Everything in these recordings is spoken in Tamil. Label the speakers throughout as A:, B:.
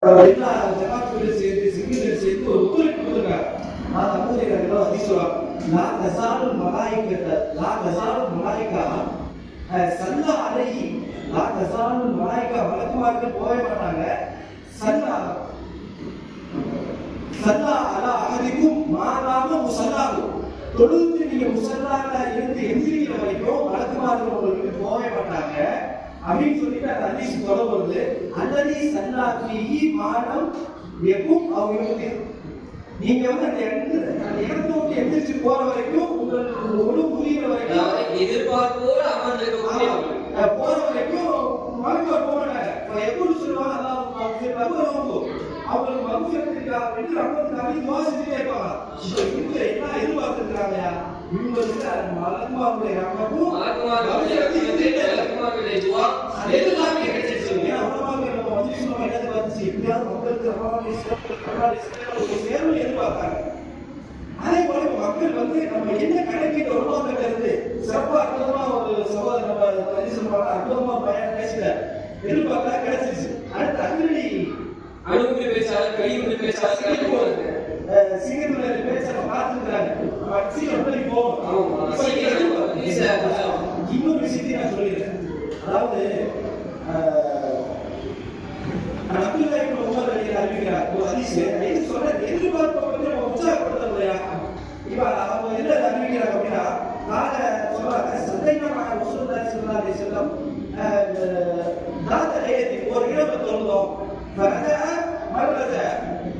A: எல்லா ஜமாத்துகளும் சேர்ந்து சிங்கிகள் சேர்ந்து ஒரு ஒத்துழைப்பு கொடுத்துருக்காங்க. நான் அபூஹுரைரா ஹதீஸ்லாம் லா தஸாலுல் மலாயிகா சல்லா அலைஹி லா தஸாலுல் மலாயிகா மலக்குமார்கள் போக மாட்டாங்க. சல்லா அலா அஹதிக்கும் மாதாம முஸல்லாஹு தொழுது நீங்க முஸல்லால இருந்து எந்திரிக்கிற வரைக்கும் மலக்குமார்கள் உங்களுக்கு போக மாட்டாங்க அப்படின்னு சொல்லிட்டு அந்த ஹதீஸ் தொடர்புறது. அல்லதி சல்லா ஃபீஹி மானம் யகும் அவ் யுஹதி நீங்க வந்து அந்த இடத்தை விட்டு எந்திரிச்சு போற வரைக்கும் உங்களுக்கு ஒழு புரியுற வரைக்கும்
B: எதிர்பார்ப்போடு அமர்ந்திருக்க
A: போற வரைக்கும் மலக்குமார் போனாங்க. எப்படி சொல்லுவாங்க அவங்களுக்கு மகுசத்துக்காக வேண்டி ரஹ்மத்துக்காக துஆ செஞ்சுட்டே இருப்பாங்க. இவங்க என்ன எதிர்பார்த்துக்கிறாங்க? இவங்க மலக்குமாருடைய ரஹ்மத்தும்
B: மலக்குமாருடைய துஆ எல்லாமே கிடைச்சிருச்சு.
A: அவ்வளவு நம்ம வந்து நம்ம என்ன வந்துச்சு எப்படியாவது மக்களுக்கு ஒரு சேர்வு எதிர்பார்த்தாங்க. அதே போல மக்கள் வந்து நம்ம என்ன கணக்கிட்டு உருவாக்கிட்ட இருந்து சிறப்பா அற்புதமா ஒரு சகோதரர் நம்ம சொல்லுவாங்க அற்புதமா பயன் பேசல எதிர்பார்த்தா கிடைச்சிருச்சு. அடுத்து அங்கிரடி
B: அணுகுண்டு பேச்சாளர் கையுண்டு பேச்சாளர்
A: சிங்கத்துல பேச பார்த்துக்கிறாங்க. இன்னொரு விஷயத்தையும் நான் சொல்லிடுறேன். அதாவது அப்துல்லா இப்னு உமர் அறிவிக்கிறார் ஒரு ஹதீஸ். இது சொல்ற எதிர்பார்ப்பை வந்து நம்ம உற்சாகப்படுத்த இல்லையா? இப்ப அவங்க என்ன அறிவிக்கிறாங்க அப்படின்னா நாங்க சொல்றாங்க சந்தைமா ரசூலுல்லாஹி ஸல்லல்லாஹு அலைஹி வஸல்லம் தாத்த ஏதி ஒரு இடத்தை தொழுதோம். ஃபரஜா மர்ரஜா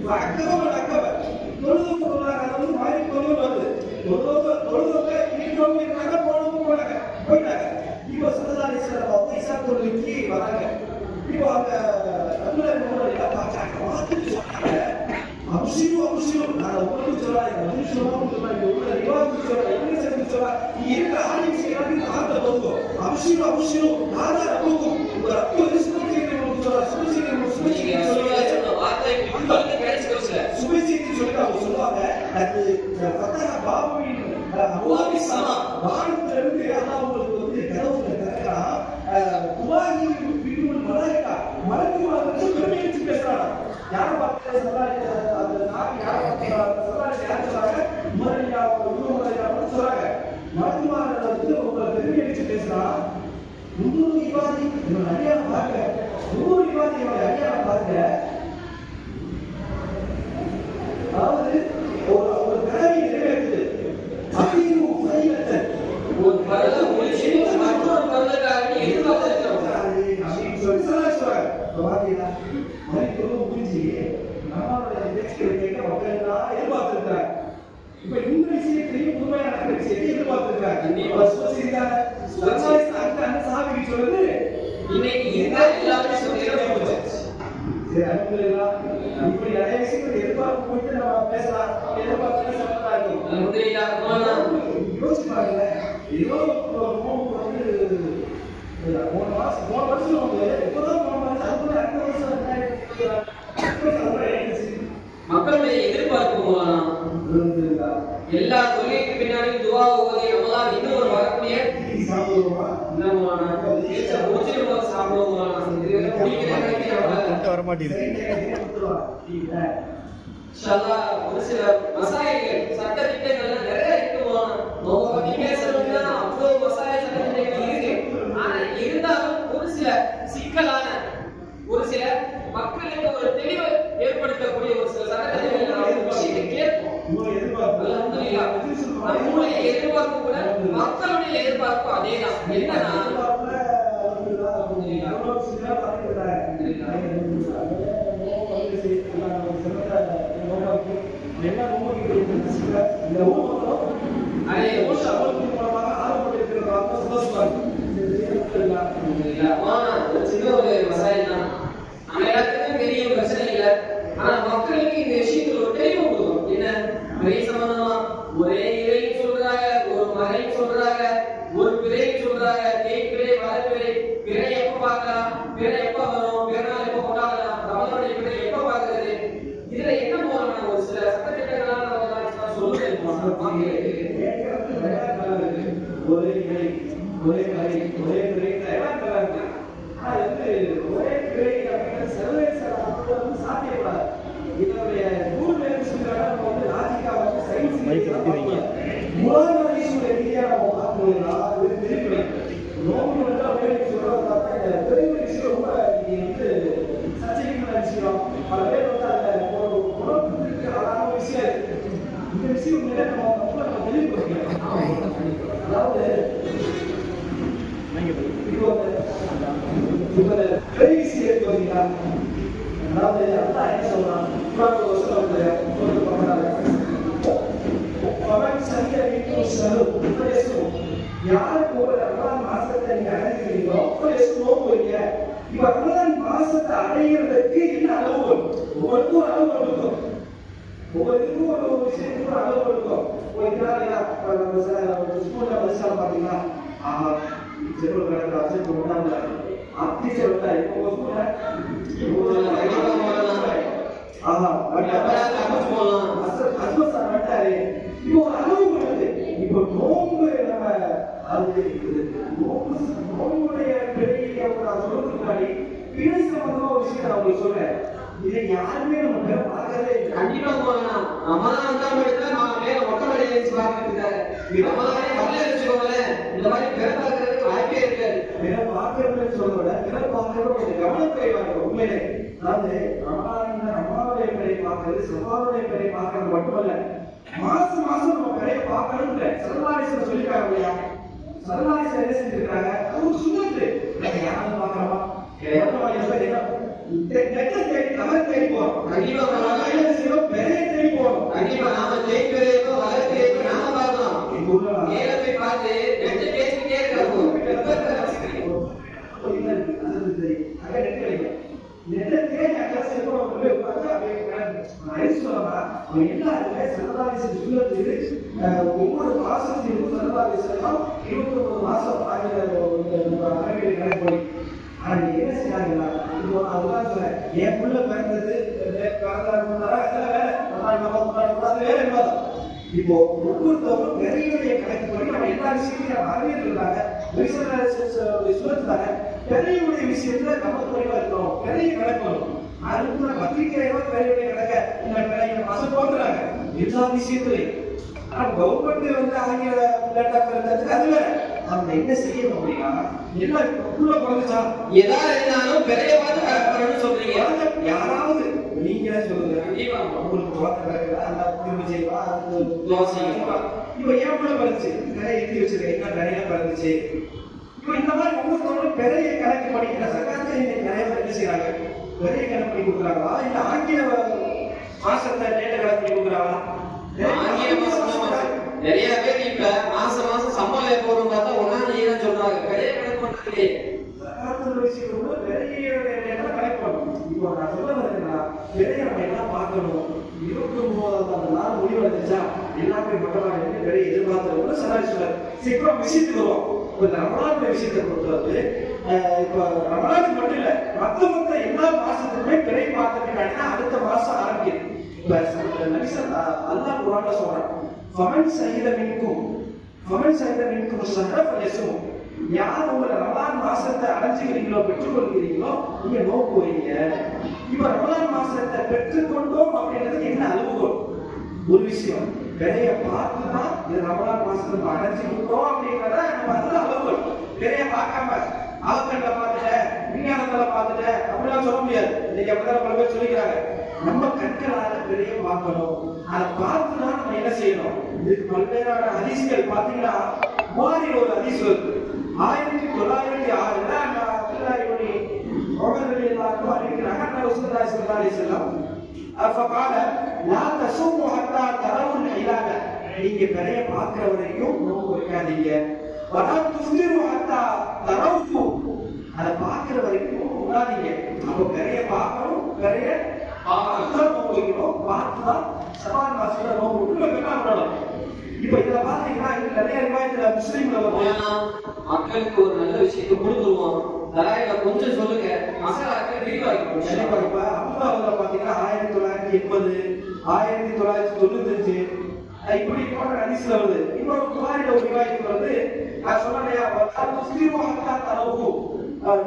A: ஃபஅக்கப தொழுது சொல்றாங்க. அது வந்து மாறி தொழுது வருது. தொழுதோங்க இன்னொரு இருக்காங்க போயிட்டாங்க. இப்போ ஸல்லல்லாஹு அலைஹி வஸல்லம் வந்து இஷா தொழுகைக்கு வராங்க. இப்போ அந்த அப்துல்லா இப்னு உமர் பார்த்தாங்க. பார்த்துட்டு சொன்னாங்க அப்ஷிரு நான் உங்களுக்கு சொல்றேன் அப்ஷிரு சொல்றாங்க உள்ள ரிவாயத் சொல்றேன் என்ன சொல்றாங்க நீ இருக்க ஆலிம் செய்யறாங்க ஆத்த போங்க அப்ஷிரு நாதா ரப்புக்கும் உங்க ரப்பு ரிஸ்கி உங்களுக்கு சொல்ற சுபசிக்கு சொல்ற
B: வார்த்தை உங்களுக்கு கிடைச்சிருச்சு.
A: சுபசிக்கு சொல்றாங்க அது ஃபதஹ பாபின் அல்லாஹ் ஸமா வானத்துல இருந்து அல்லாஹ் உங்களுக்கு வந்து கதவுல திறக்கிறான். துவாஹி பின்னுல் மலாயிகா மலக்குமார்கள் பெருமையை பேசுறாங்க. யார பார்த்து சொல்றாங்க அந்த நாக்கு யார பார்த்து சொல்றாங்க யார சொல்றாங்க முறையா முறையா சொல்றாங்க. மலக்குமார்கள் வந்து உங்களை பெருமையை பேசுறான். முன்னூறு இவாதி இவன் அடியான பாருங்க. 100 இவாதி இவன் அடியான பாருங்க. அதாவது ஒரு கடமை நிறைவேற்றுது. அதிக உபயோகத்தை
B: ஒரு பரத முடிச்சு மற்றொரு பரதக்காக எதிர்பார்த்திருக்கிறோம்
A: அப்படின்னு சொல்லி சொல்றாங்க. பாத்தீங்களா மரிக்கொள்ள முடிஞ்சு நம்மளுடைய பேச்சுக்களை கேட்க மக்கள் எல்லாம் எதிர்பார்த்திருக்கிறாங்க. இப்ப இந்த விஷயத்தையும் உண்மையான விஷயத்தை எதிர்பார்த்திருக்கிறாங்க. அந்த சாமி சொல்றது
B: இன்னைக்கு இந்த எல்லாமே சொல்லிடுறோம்.
A: சரி அல்ஹம்துலில்லாஹ் இப்படி நிறைய விஷயங்கள் எதிர்பார்ப்பு போயிட்டு நம்ம பேசலாம். எதிர்பார்ப்பு சம்பந்தமா இருக்கும்.
B: அல்ஹம்துலில்லாஹ்
A: யோசிச்சு பாருங்க. ஏதோ வந்து 3 வருஷம் இப்போதான் 3 வருஷம் அதுக்குள்ள அடுத்த வருஷம்
B: மக்களுடைய எதிர்பார்ப்பு எல்லா தொழிலுக்கு பின்னாடி துவா ஓதி நம்மளால் இன்னும் ஒரு வரக்கூடிய சாப்பிடுவோமா ஒரு சில மசாயங்கள் சட்ட திட்டங்கள் நிறைய இருக்குமா பத்தி பேசணும்னா அவ்வளவு மசாய சட்ட திட்டங்கள் இருக்கு. ஆனா இருந்தாலும் ஒரு சில சிக்கலான ஒரு சில மக்களுக்கு ஒரு தெளிவை ஏற்படுத்தக்கூடிய ஒரு சில சட்டத்திட்டங்கள் விஷயத்தை கேட்போம். நம்முடைய எதிர்பார்ப்பு கூட மக்களுடைய எதிர்பார்ப்பு அதேதான். என்னன்னா சின்ன ஒரு மசாயல் தான். நம்ம எல்லாத்துக்கும் பெரிய பிரச்சனை இல்லை. ஆனா மக்களுக்கு இந்த விஷயத்துல ஒரு தெளிவு கொடுக்கும். என்ன ஒரே சம்பந்தமா ஒரே இறை சொல்றாங்க, ஒரு மகை சொல்றாங்க, ஒரு பிறை சொல்றாங்க, தேய் பிறை வளர்பிறை பிறை எப்ப பார்க்கலாம், பிறை எப்ப வரும், பிறநாள் எப்ப கொண்டாடலாம், தமிழனுடைய பிறை எப்ப பார்க்கறது, இதுல என்ன போறாங்க ஒரு சில சட்டத்திட்டங்களால நம்ம சொல்லுறது
A: ஒரே இறை ஒரே மகை ஒரே பிறை எல்லாம் ஒரே பிறை அப்படிங்கிற சர்வதேச அதாவது இப்போ பிரைவசி இருக்கு பாத்தீங்களா? அதாவது அல்லாஹ் என்ன சொல்றான்? குர்ஆன் வசனத்துல ஒரு பக்கத்துல அவன் சரியைக்கு சரு யாருக்கு ஒரு ரமலான் மாசத்தை நீங்க அடைகிறீங்களோ நோம்பு வைங்க. இப்ப ரமலான் மாசத்தை அடைகிறதுக்கு என்ன அளவு? ஒவ்வொருக்கும் ஒரு அளவு இருக்கும். ஒவ்வொருக்கும் ஒரு விஷயத்துக்கு ஒரு அளவு இருக்கும். ஸ்கூல்ல பரிசா பாத்தீங்கன்னா செருவு கணக்கு அப்செட் பண்ணாங்க டீச்சர் வந்தாரு. இப்போ அளவு வருது. இப்போ நோம்பு நம்ம அது நோம்புடைய பெரிய சொல்றதுக்கு முன்னாடி பிற சம்பந்தமா ஒரு விஷயம் நான் உங்களுக்கு சொல்றேன். இதை யாருமே நம்ம பேர பார்க்கறதே இல்லை.
B: கண்டிப்பா போகலாம். ரமலான் வந்தாம எடுத்தா நான் மேல மொட்டை மாடி ஏறி பார்த்துட்டு இருக்காரு. ரமலானே வரல வச்சுக்கோங்களேன், இந்த மாதிரி பிற பார்க்கறதுக்கு வாய்ப்பே இருக்காது.
A: பிற பார்க்கறதுன்னு சொல்றத விட பிற பார்க்கறது கொஞ்சம் கவனத்தை வாங்க. உண்மையிலே அதாவது ரமலான்ல நம்மளுடைய பிறையை பார்க்கறது செவ்வாயுடைய பிறையை பார்க்கறது மட்டுமல்ல, மாசம் மாசம் நம்ம பிறையை பார்க்கணும்ல சரலாரிசர் சொல்லிருக்காங்க இல்லையா? சரலாரிசர் என்ன செஞ்சிருக்காங்க? அது ஒரு சுண்ணத்து. யாரும் பார்க்கறோமா? ஒவ்வொரு மாசத்திற்கும் 29 மாசம் கணக்கு. ஆனா நீங்க என்ன செய்யறாங்களா? இப்போ அதுதான் சொல்றேன், என் புள்ள பிறந்தது இப்போ ஒவ்வொருத்தவரும் பெரிய கணக்கு பண்ணி நம்ம எல்லா விஷயத்தையும் அறிவியல்றாங்க. சுழத்துறாங்க. பெரிய விஷயத்துல நம்ம குறைவா இருக்கணும். பெரிய கணக்கு வரும். அதுக்கு பத்திரிகையோ பெரிய கணக்க மாசம் போட்டுறாங்க எல்லா விஷயத்துலையும். ஆனா கவர்மெண்ட் வந்து ஆங்கில அது வேற. நம்ம என்ன செய்யணும் அப்படின்னா எல்லாம் உள்ள குறைஞ்சா
B: ஏதாவது இருந்தாலும் பெரிய பார்த்து கரெக்ட் சொல்றீங்க.
A: யாராவது நீங்க சொல்லுங்க, உங்களுக்கு இப்ப ஏன் கூட பறிச்சு நிறைய எழுதி வச்சிருக்கீங்க, நிறைய பறிச்சு. இப்ப இந்த மாதிரி ஒவ்வொருத்தவங்களும் பெரிய கணக்கு படிக்கிற சர்க்காரத்தை நிறைய பேர் என்ன செய்யறாங்க? பெரிய கணக்கு பண்ணி கொடுக்குறாங்களா? இல்ல ஆங்கில மாசத்தை டேட்டா கணக்கு பண்ணி கொடுக்குறாங்களா?
B: நிறைய பேர் இப்ப மாசம் மாசம் சம்பளம் போறோம் பார்த்தா ஒன்னா நீதான் சொல்றாங்க. பெரிய கணக்கு பண்றதுலயே
A: விஷயங்களோட பெரிய கணக்கு பண்ணணும். இப்போ நான் சொல்ல வரேன்னா பெரிய நம்ம எல்லாம் பார்க்கணும். 29ஆவது நாள் முடிவடைஞ்சா எல்லாமே மொட்டமாடி பெரிய எதிர்பார்த்து சராரி சொல்றாரு. இப்போ விஷயத்துக்கு வருவோம். இப்போ ரமலான் விஷயத்தை பொறுத்தவரை இப்போ ரமலானுக்கு மட்டும் இல்ல, மொத்த எல்லா மாசத்துக்குமே பிறை பார்த்துட்டு அடுத்த மாசம் ஆரம்பிக்குது. இப்ப அல்லாஹ் குர்ஆன்ல சொல்றான், ஃபமன் ஷஹித மின்கும் ஷஹர ஃபல்யஸும். யார் உங்க ரமலான் மாசத்தை அடைஞ்சுக்கிறீங்களோ பெற்றுக்கொள்கிறீங்களோ நீங்க நோக்கு வைங்க. இப்ப ரமலான் மாசத்தை பெற்றுக்கொண்டோம் அப்படின்றதுக்கு என்ன அளவுகோல்? ஒரு விஷயம் பெரிய பார்த்துதான் இது ரமலான் மாசத்தை அடைஞ்சுக்கிட்டோம் அப்படின்றத நம்ம அதுல அளவுகோல். பெரிய பார்க்காம அவக்கண்ட பார்த்துட்டேன், விஞ்ஞானத்துல பார்த்துட்டேன் அப்படிலாம் சொல்ல முடியாது. இன்னைக்கு அப்படிதான் பல பேர் சொல்லிக்கிறாங்க. நம்ம கண்களால பெரிய பார்க்கணும். அதை பார்த்துதான் நம்ம என்ன செய்யணும்? இதுக்கு பல்வேறான ஹதீஸ்கள் பாத்தீங்கன்னா புகாரில் ஒரு ஹதீஸ் வருது. 1906 நீங்க பெரிய பார்க்கிற வரைக்கும் நோம்பு வைக்காதீங்க. அதை பார்க்கிற வரைக்கும் விடாதீங்க. அப்ப பெரிய பார்க்கணும், பெரிய நோம்பு வைக்கணும். பார்த்துதான் சவால் மாசத்துல நோம்பு விட்டு விடணும். இப்ப இதுல பாத்தீங்கன்னா நிறைய ரிவாயத்துல முஸ்லீம்ல
B: மக்களுக்கு ஒரு நல்ல விஷயத்தை கொடுத்துருவோம். தராயில கொஞ்சம் சொல்லுங்க. மசாலாக்கள் விரிவாக்கி
A: இப்ப அபுதாபுல பாத்தீங்கன்னா 1980 1995 இப்படி போன்ற ஹதீஸ்ல வருது. இன்னொரு புகாரில ஒரு ரிவாயத் வருது. நான் சொன்னேயா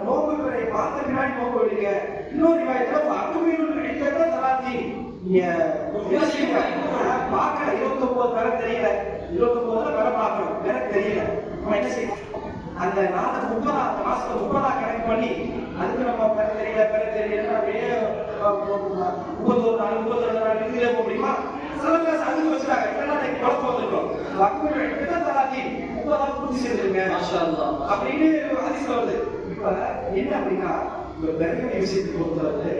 A: நோம்பு பிறை பார்த்த பின்னாடி நோம்பு விடுங்க. இன்னொரு ரிவாயத்துல பார்க்கல 29 வேலை தெரியல, 29 வேலை பார்க்கணும் வேலை தெரியல. நம்ம என்ன செய்யணும்? அந்த நாளை 30 மாசத்தை 30 கணக்கு பண்ணி அதுக்கு நம்ம பெற தெரியல அப்படியே 31 நாள் 32 நாள் இதுல போக முடியுமா? அதுக்கு வச்சுட்டாங்க. குழப்பம் வந்துருக்கோம். அப்படின்னு ஹதீஸ்ல வருது. இப்ப என்ன அப்படின்னா விரைய விஷயத்தை பொறுத்தவரை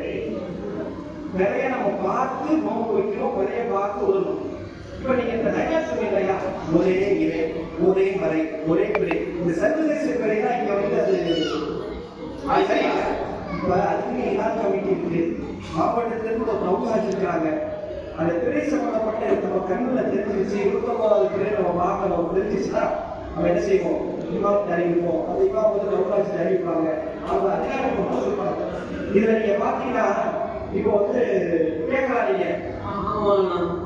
A: விரைய நம்ம பார்த்து நோம்பு வைக்கிறோம், விரைய பார்த்து விடணும். இப்ப நீங்க இந்த நிறைய சொன்னீங்க இல்லையா, ஒரே இறை, ஒரே மறை, ஒரே பிறை, இந்த சர்வதேச பிறை தான் இங்க வந்து அது சரியா. இப்ப அதுக்கு இலான் கமிட்டி இருக்கு, மாவட்டத்திலிருந்து ஒரு நோக்கம் வச்சிருக்காங்க. அந்த பிறை சம்பந்தப்பட்ட நம்ம கண்ணுல தெரிஞ்சிருச்சு, 29வது பிறை நம்ம பார்க்கணும் தெரிஞ்சிச்சுன்னா நம்ம என்ன செய்வோம், இமாம் அறிவிப்போம். அந்த இமாம் வந்து நோக்காட்சி அறிவிப்பாங்க, அவங்க அதிகாரம் சொல்லுவாங்க. இதுல நீங்க பாத்தீங்கன்னா இப்போ வந்து கேட்கலாம் நீங்க.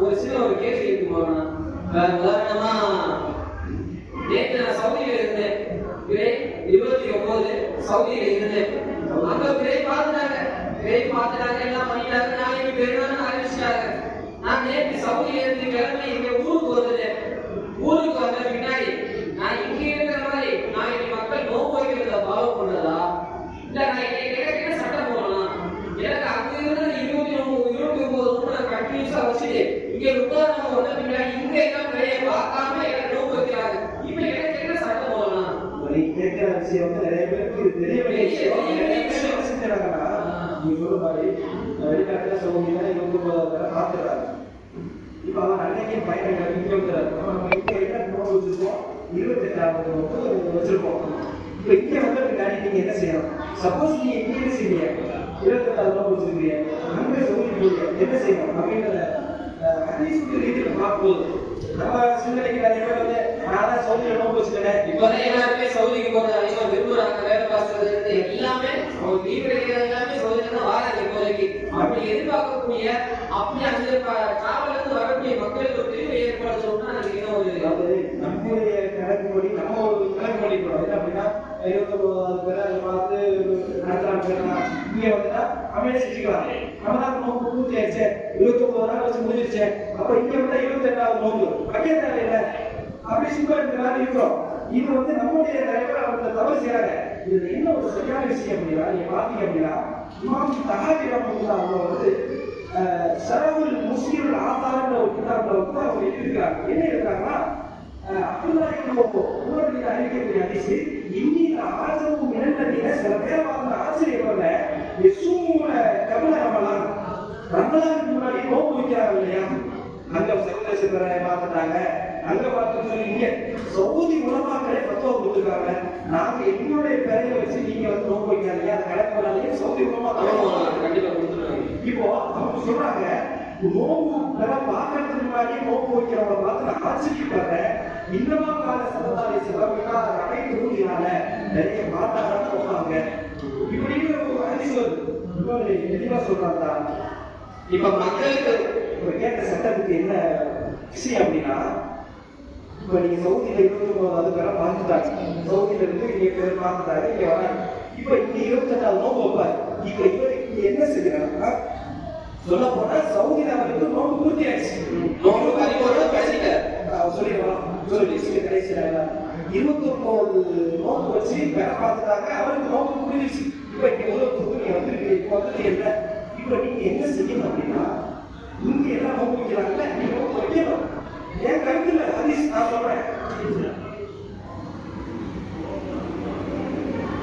B: ஒரு சின்ன ஒரு கேள்வி இருக்கு. உதாரணமா நேற்று நான் சவுதியில இருந்தேன், 29 சவுதியில இருந்தேன். அங்க பிறை பார்த்துட்டாங்க, எல்லாம் பண்ணிட்டாங்க, நாளைக்கு பெருநாள் அறிவிச்சிட்டாங்க. நான் நேற்று சவுதியில இருந்து கிளம்பி இங்க ஊருக்கு வந்தேன். ஊருக்கு வந்த பின்னாடி நான் இங்க இருக்கிற மாதிரி நாளைக்கு மக்கள் நோம்பு வைக்கிறத ஃபாலோ பண்ணதா இல்ல நான் என்ன சட்டம் போடலாம்? எனக்கு அங்க இருந்து 29 நோம்பு நான் கண்டினியூஸா வச்சுட்டு இங்க உதாரணம் வந்த பின்னாடி இங்க எல்லாம் பிறையை பார்க்காம எனக்கு நோம்பு வைக்கிறாங்க. இப்ப எனக்கு என்ன சட்டம் போடலாம்?
A: நீ கேட்கிற விஷயம் வந்து நிறைய பேருக்கு தெரியவில்லை. செஞ்சாங்கன்னா நீ சொல்ற மாதிரி வெளிநாட்டுல சௌகரியம் 29 பார்த்துறாங்க. இப்ப அவன் அன்னைக்கு பயணங்கள் இங்க வந்துறாரு. நம்ம இங்க என்ன நோம்பு வச்சிருக்கோம், 28வது நோம்பு வச்சிருக்கோம். இப்ப இங்க வந்து பின்னாடி நீங்க என்ன செய்யணும்? சப்போஸ் நீங்க இங்க என்ன செய்வீங்க, 28வது நோம்பு வச்சிருக்கீங்க, அங்க சௌகரியம் போய் என்ன செய்யணும் அப்படின்றத ஹதீஸ் ரீதியில பார்க்கும்போது நம்ம சிந்தனைக்கு நிறைய பேர் வந்து நான் சவுதியில நோம்பு வச்சுக்கிறேன்.
B: இப்பதான் எல்லாருமே சவுதிக்கு போறது அதிகமா விரும்புறாங்க. வேலை பார்க்கறது எல்லாமே அவங்க லீவ் கிடைக்கிறது எல்லாமே சவுதியில தான் வாராங்க இப்போதைக்கு. அப்படி எதிர்பார்க்கக்கூடிய அப்படி அந்த டிராவல்ல இருந்து வரக்கூடிய மக்களுக்கு ஒரு பிரிவு ஏற்பாடு சொன்னா அதுக்கு என்ன ஒரு
A: நம்முடைய கணக்குப்படி நம்ம ஒரு கணக்கு பண்ணிக்கிறோம். என்ன அப்படின்னா 29வது பேரை பார்த்து நடத்துறாங்க பேரா இங்க வந்துட்டா அவனே செஞ்சுக்கலாம். நம்ம தான் நோம்பு பூர்த்தி ஆயிடுச்சு, 29 நாள் வச்சு முடிஞ்சிருச்சு. அப்ப இங்க வந்து 28வது நோம்பு வைக்க தேவையில்லை அப்படி சிம்பிள் இருக்கிறோம். இது வந்து நம்முடைய நிறைய பேர் அவங்க தவறு செய்யறாங்க. இதுல என்ன ஒரு சரியான விஷயம் அப்படின்னா நீங்க பாத்தீங்க அப்படின்னா இமாம் தஹாவி ரஹ்மத்துல்லாஹி அவங்க வந்து ஷரஹுல் முஸ்லிம் ஆதாரன்ற ஒரு கிதாப்ல வந்து அவங்க எழுதியிருக்காங்க. என்ன எழுதுறாங்கன்னா அப்துல்லாஹ் இப்னு உமர் அறிவிக்கக்கூடிய ஹதீஸ் இன்னில ஆஜவும் மினல்லதீன சில பேர் வந்து ஆச்சரியப்படல யசூமுன கபல ரமலான், ரமலானுக்கு முன்னாடி நோன்பு வைக்கிறாங்க இல்லையா, அங்க சர்வதேச பார்த்துட்டாங்க, அங்க பார்த்து சொல்லி இங்க சவுதி உலமாக்களே பத்துவம் கொடுத்துருக்காங்க. நாங்க எங்களுடைய பெறையை வச்சு நீங்க வந்து நோன்பு வைக்காதீங்க, அதை கணக்கு பண்ணாதீங்க, சவுதி உலமாக்கள்
B: கண்டிப்பா கொடுத்துருக்காங்க.
A: இப்போ அவங்க சொல்றாங்க நோம்பு பெற பார்க்கறதுக்கு முன்னாடி நோம்பு வைக்கிறவங்க பார்த்து நான் ஆச்சரியப்படுறேன். இன்னமா கால சததாரி சிவமினா அனைத்து ஊழியால நிறைய மாட்டாங்க போவாங்க இப்படின்னு ஒரு ஹதீஸ் வருது. இன்னொரு தெளிவா சொல்றாங்க.
B: இப்ப மக்களுக்கு
A: இப்ப கேட்ட சட்டத்துக்கு என்ன விஷயம் அப்படின்னா, இப்ப நீங்க சவுதியில 29வது பேரை பார்த்துட்டாங்க, சவுதியில இருந்து இங்க பேர் பார்த்துட்டாங்க, இங்க வராங்க. இப்ப இங்க 28வது நோம்பு வைப்பாரு. இப்ப இவருக்கு என்ன செய்யறாங்கன்னா சொல்ல போனா சவுதி நபருக்கு நோம்பு பூர்த்தி ஆயிடுச்சு,
B: நோம்பு கறிவோட பேசிட்ட
A: சொல்லிடுவோம் சொல்லி கடைசியில 29 நோம்பு வச்சு பெற பார்த்துட்டாங்க, அவருக்கு நோம்பு முடிஞ்சிருச்சு. இப்ப இங்க உலகத்துக்கு நீங்க வந்துருக்கு, இப்ப வந்துட்டு என்ன, இப்ப நீங்க என்ன செய்யணும் அப்படின்னா இங்க எல்லாம் நோம்பு வைக்கிறாங்கல்ல, நீங்க நோம்பு வைக்கணும். ஏன் கருத்து இல்லை ஹதீஸ் நான் சொல்றேன்.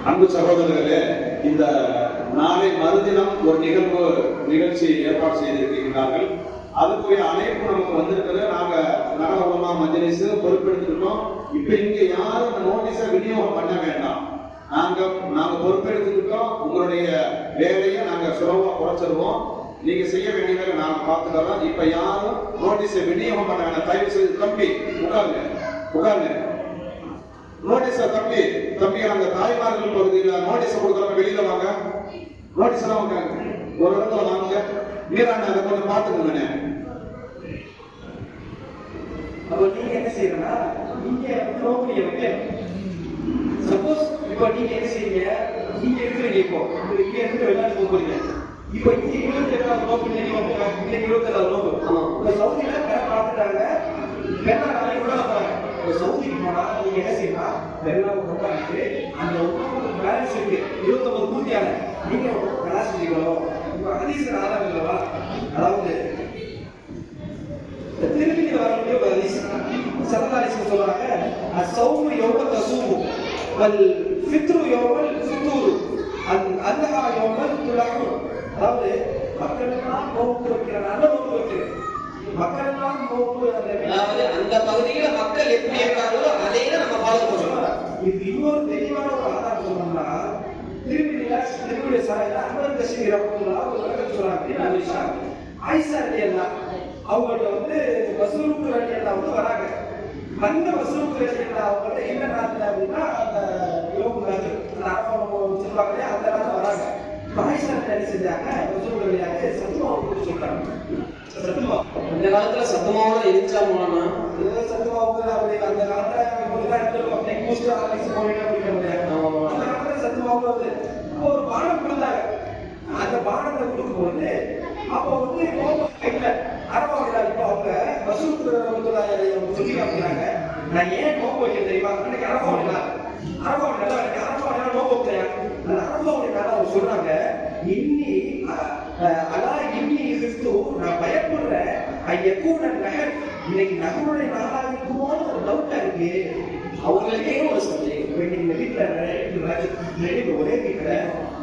C: அன்பு சகோதரர்களே, இந்த நாளை மறுதினம் ஒரு நிகழ்ச்சி ஏற்பாடு செய்திருக்கிறார்கள். அதுக்குரிய அழைப்பு நமக்கு வந்திருக்கிறது. நாங்க நகர உலமா மஜ்லிஸ் பொறுப்பெடுத்துக்கிட்டோம். இப்ப இங்க யாரும் இந்த நோட்டீஸை விநியோகம் பண்ண வேண்டாம். நாங்க பொறுப்பெடுத்துக்கிட்டோம். உங்களுடைய வேலையை நாங்க சுலபமா குறைச்சிருவோம். நீங்க செய்ய வேண்டிய வேலை நாங்க பார்த்துக்கலாம். இப்ப யாரும் நோட்டீஸை விநியோகம் பண்ண வேண்டாம். தயவு செய்து தம்பி உட்காருங்க. நோட்டீஸ தம்பி அந்த தாய்மார்கள் பகுதியில் நோட்டீஸை கொடுக்குறவங்க வெளியில வாங்க. நோட்டீஸ் எல்லாம் வாங்க, ஒரு இடத்துல வாங்க. மீரான அதை கொஞ்சம் பார்த்துக்கோங்க.
A: அப்போ நீங்க என்ன செய்யணும்னா நீங்க நோம்பு வைக்கணும். சப்போஸ் இப்போ நீங்க என்ன செய்வீங்க, நீங்க இருக்கிறீங்க, இப்போ இங்க இருந்து வெளிநாட்டு போறீங்க. இப்போ இங்க 28வது நோம்பு இன்னைக்கு 27வது நோம்பு. இந்த சவுதியில பேர பார்த்துட்டாங்க, பேர நாளைக்கு உள்ள போறாங்க. சவுதிக்கு போனா நீங்க என்ன செய்யணும், வெள்ளம் உட்காந்து அந்த உணவுக்கு பேலன்ஸ் இருக்கு 29 பூர்த்தியான நீங்க பேலன்ஸ் செஞ்சுக்கணும். இப்போ ஹதீஸ் ஆதாரம் இல்லவா, அதாவது திருப்பிக்கு வரக்கூடிய ஒரு ஹதீஸ் சல்லல்லாஹு அலைஹி வஸல்லம் சொல்றாங்க, அஸ்ஸௌமு யௌம தஸூமு, ஃபித்ரு யௌமல் ஃபித்தூர் அல்லஹா யௌமல் துலஹூர். அதாவது மக்கள் எல்லாம் நோன்பு வைக்கிறாங்க, நோன்பு வைக்கிறது மக்கள் எல்லாம் நோன்பு.
B: அதாவது அந்த பகுதியில மக்கள் எப்படி இருக்காங்களோ அதே நம்ம ஃபாலோ பண்ணுவோம்.
A: இது இன்னொரு தெளிவான ஒரு ஆதாரம் சொல்லணும்னா திருமண சாலையில அமர் கஷீர் ரஹ்மத்துல்லாஹ் ஒரு விளக்கம் சொல்றாங்க. ஆயிஷா ரலியல்லாஹு அவங்கள்ட்ட வந்து வசூலுக்கு ரலியல்லாஹு வந்து வராங்க. அந்த வசூலுக்கு ரலியல்லாஹு அவங்கள்ட்ட என்ன நாள் அப்படின்னா அந்த யோகம் நாள் அந்த அரபா வச்சிருப்பாங்க, அந்த நாள் வராங்க. ஆயிஷா என்ன செஞ்சாங்க, வசூலுக்கு ரலியல்லாஹு சத்துமா கொடுத்து சொல்றாங்க. சத்துமா
B: இந்த காலத்துல சத்தமாவும் இருந்துச்சா மூலமா
A: சத்துமாவுக்கு அப்படி அந்த காலத்துல நெக்ஸ்ட் ஆர்எக்ஸ் போயிட்டு அப்படிங்கிற முடியாது. அந்த காலத்துல சத்துமாவுக்கு வந்து ஒரு பானம் கொடுத்தாங்க. அந்த பானத்தை கொடுக்கும்போது அப்போ வந்து இல்ல அரபாவில இப்போ அவங்க வசூல் சொல்லி காமிக்கிறாங்க. நான் ஏன் நோம்பு வைக்க தெரியுமா, அன்னைக்கு அரபாவில நோம்பு வைக்கிறேன். அந்த அரபாவில அவங்க சொல்றாங்க, இன்னி அலா இன்னி கிறிஸ்து நான் பயப்படுறேன் இன்னைக்கு நகருடைய நாளா இருக்குமோன்னு ஒரு டவுட்டா இருக்கு.
B: அவங்களுக்கே ஒரு சந்தேகம்.
A: இன்னைக்கு வீட்டுல ஒரே வீட்டுல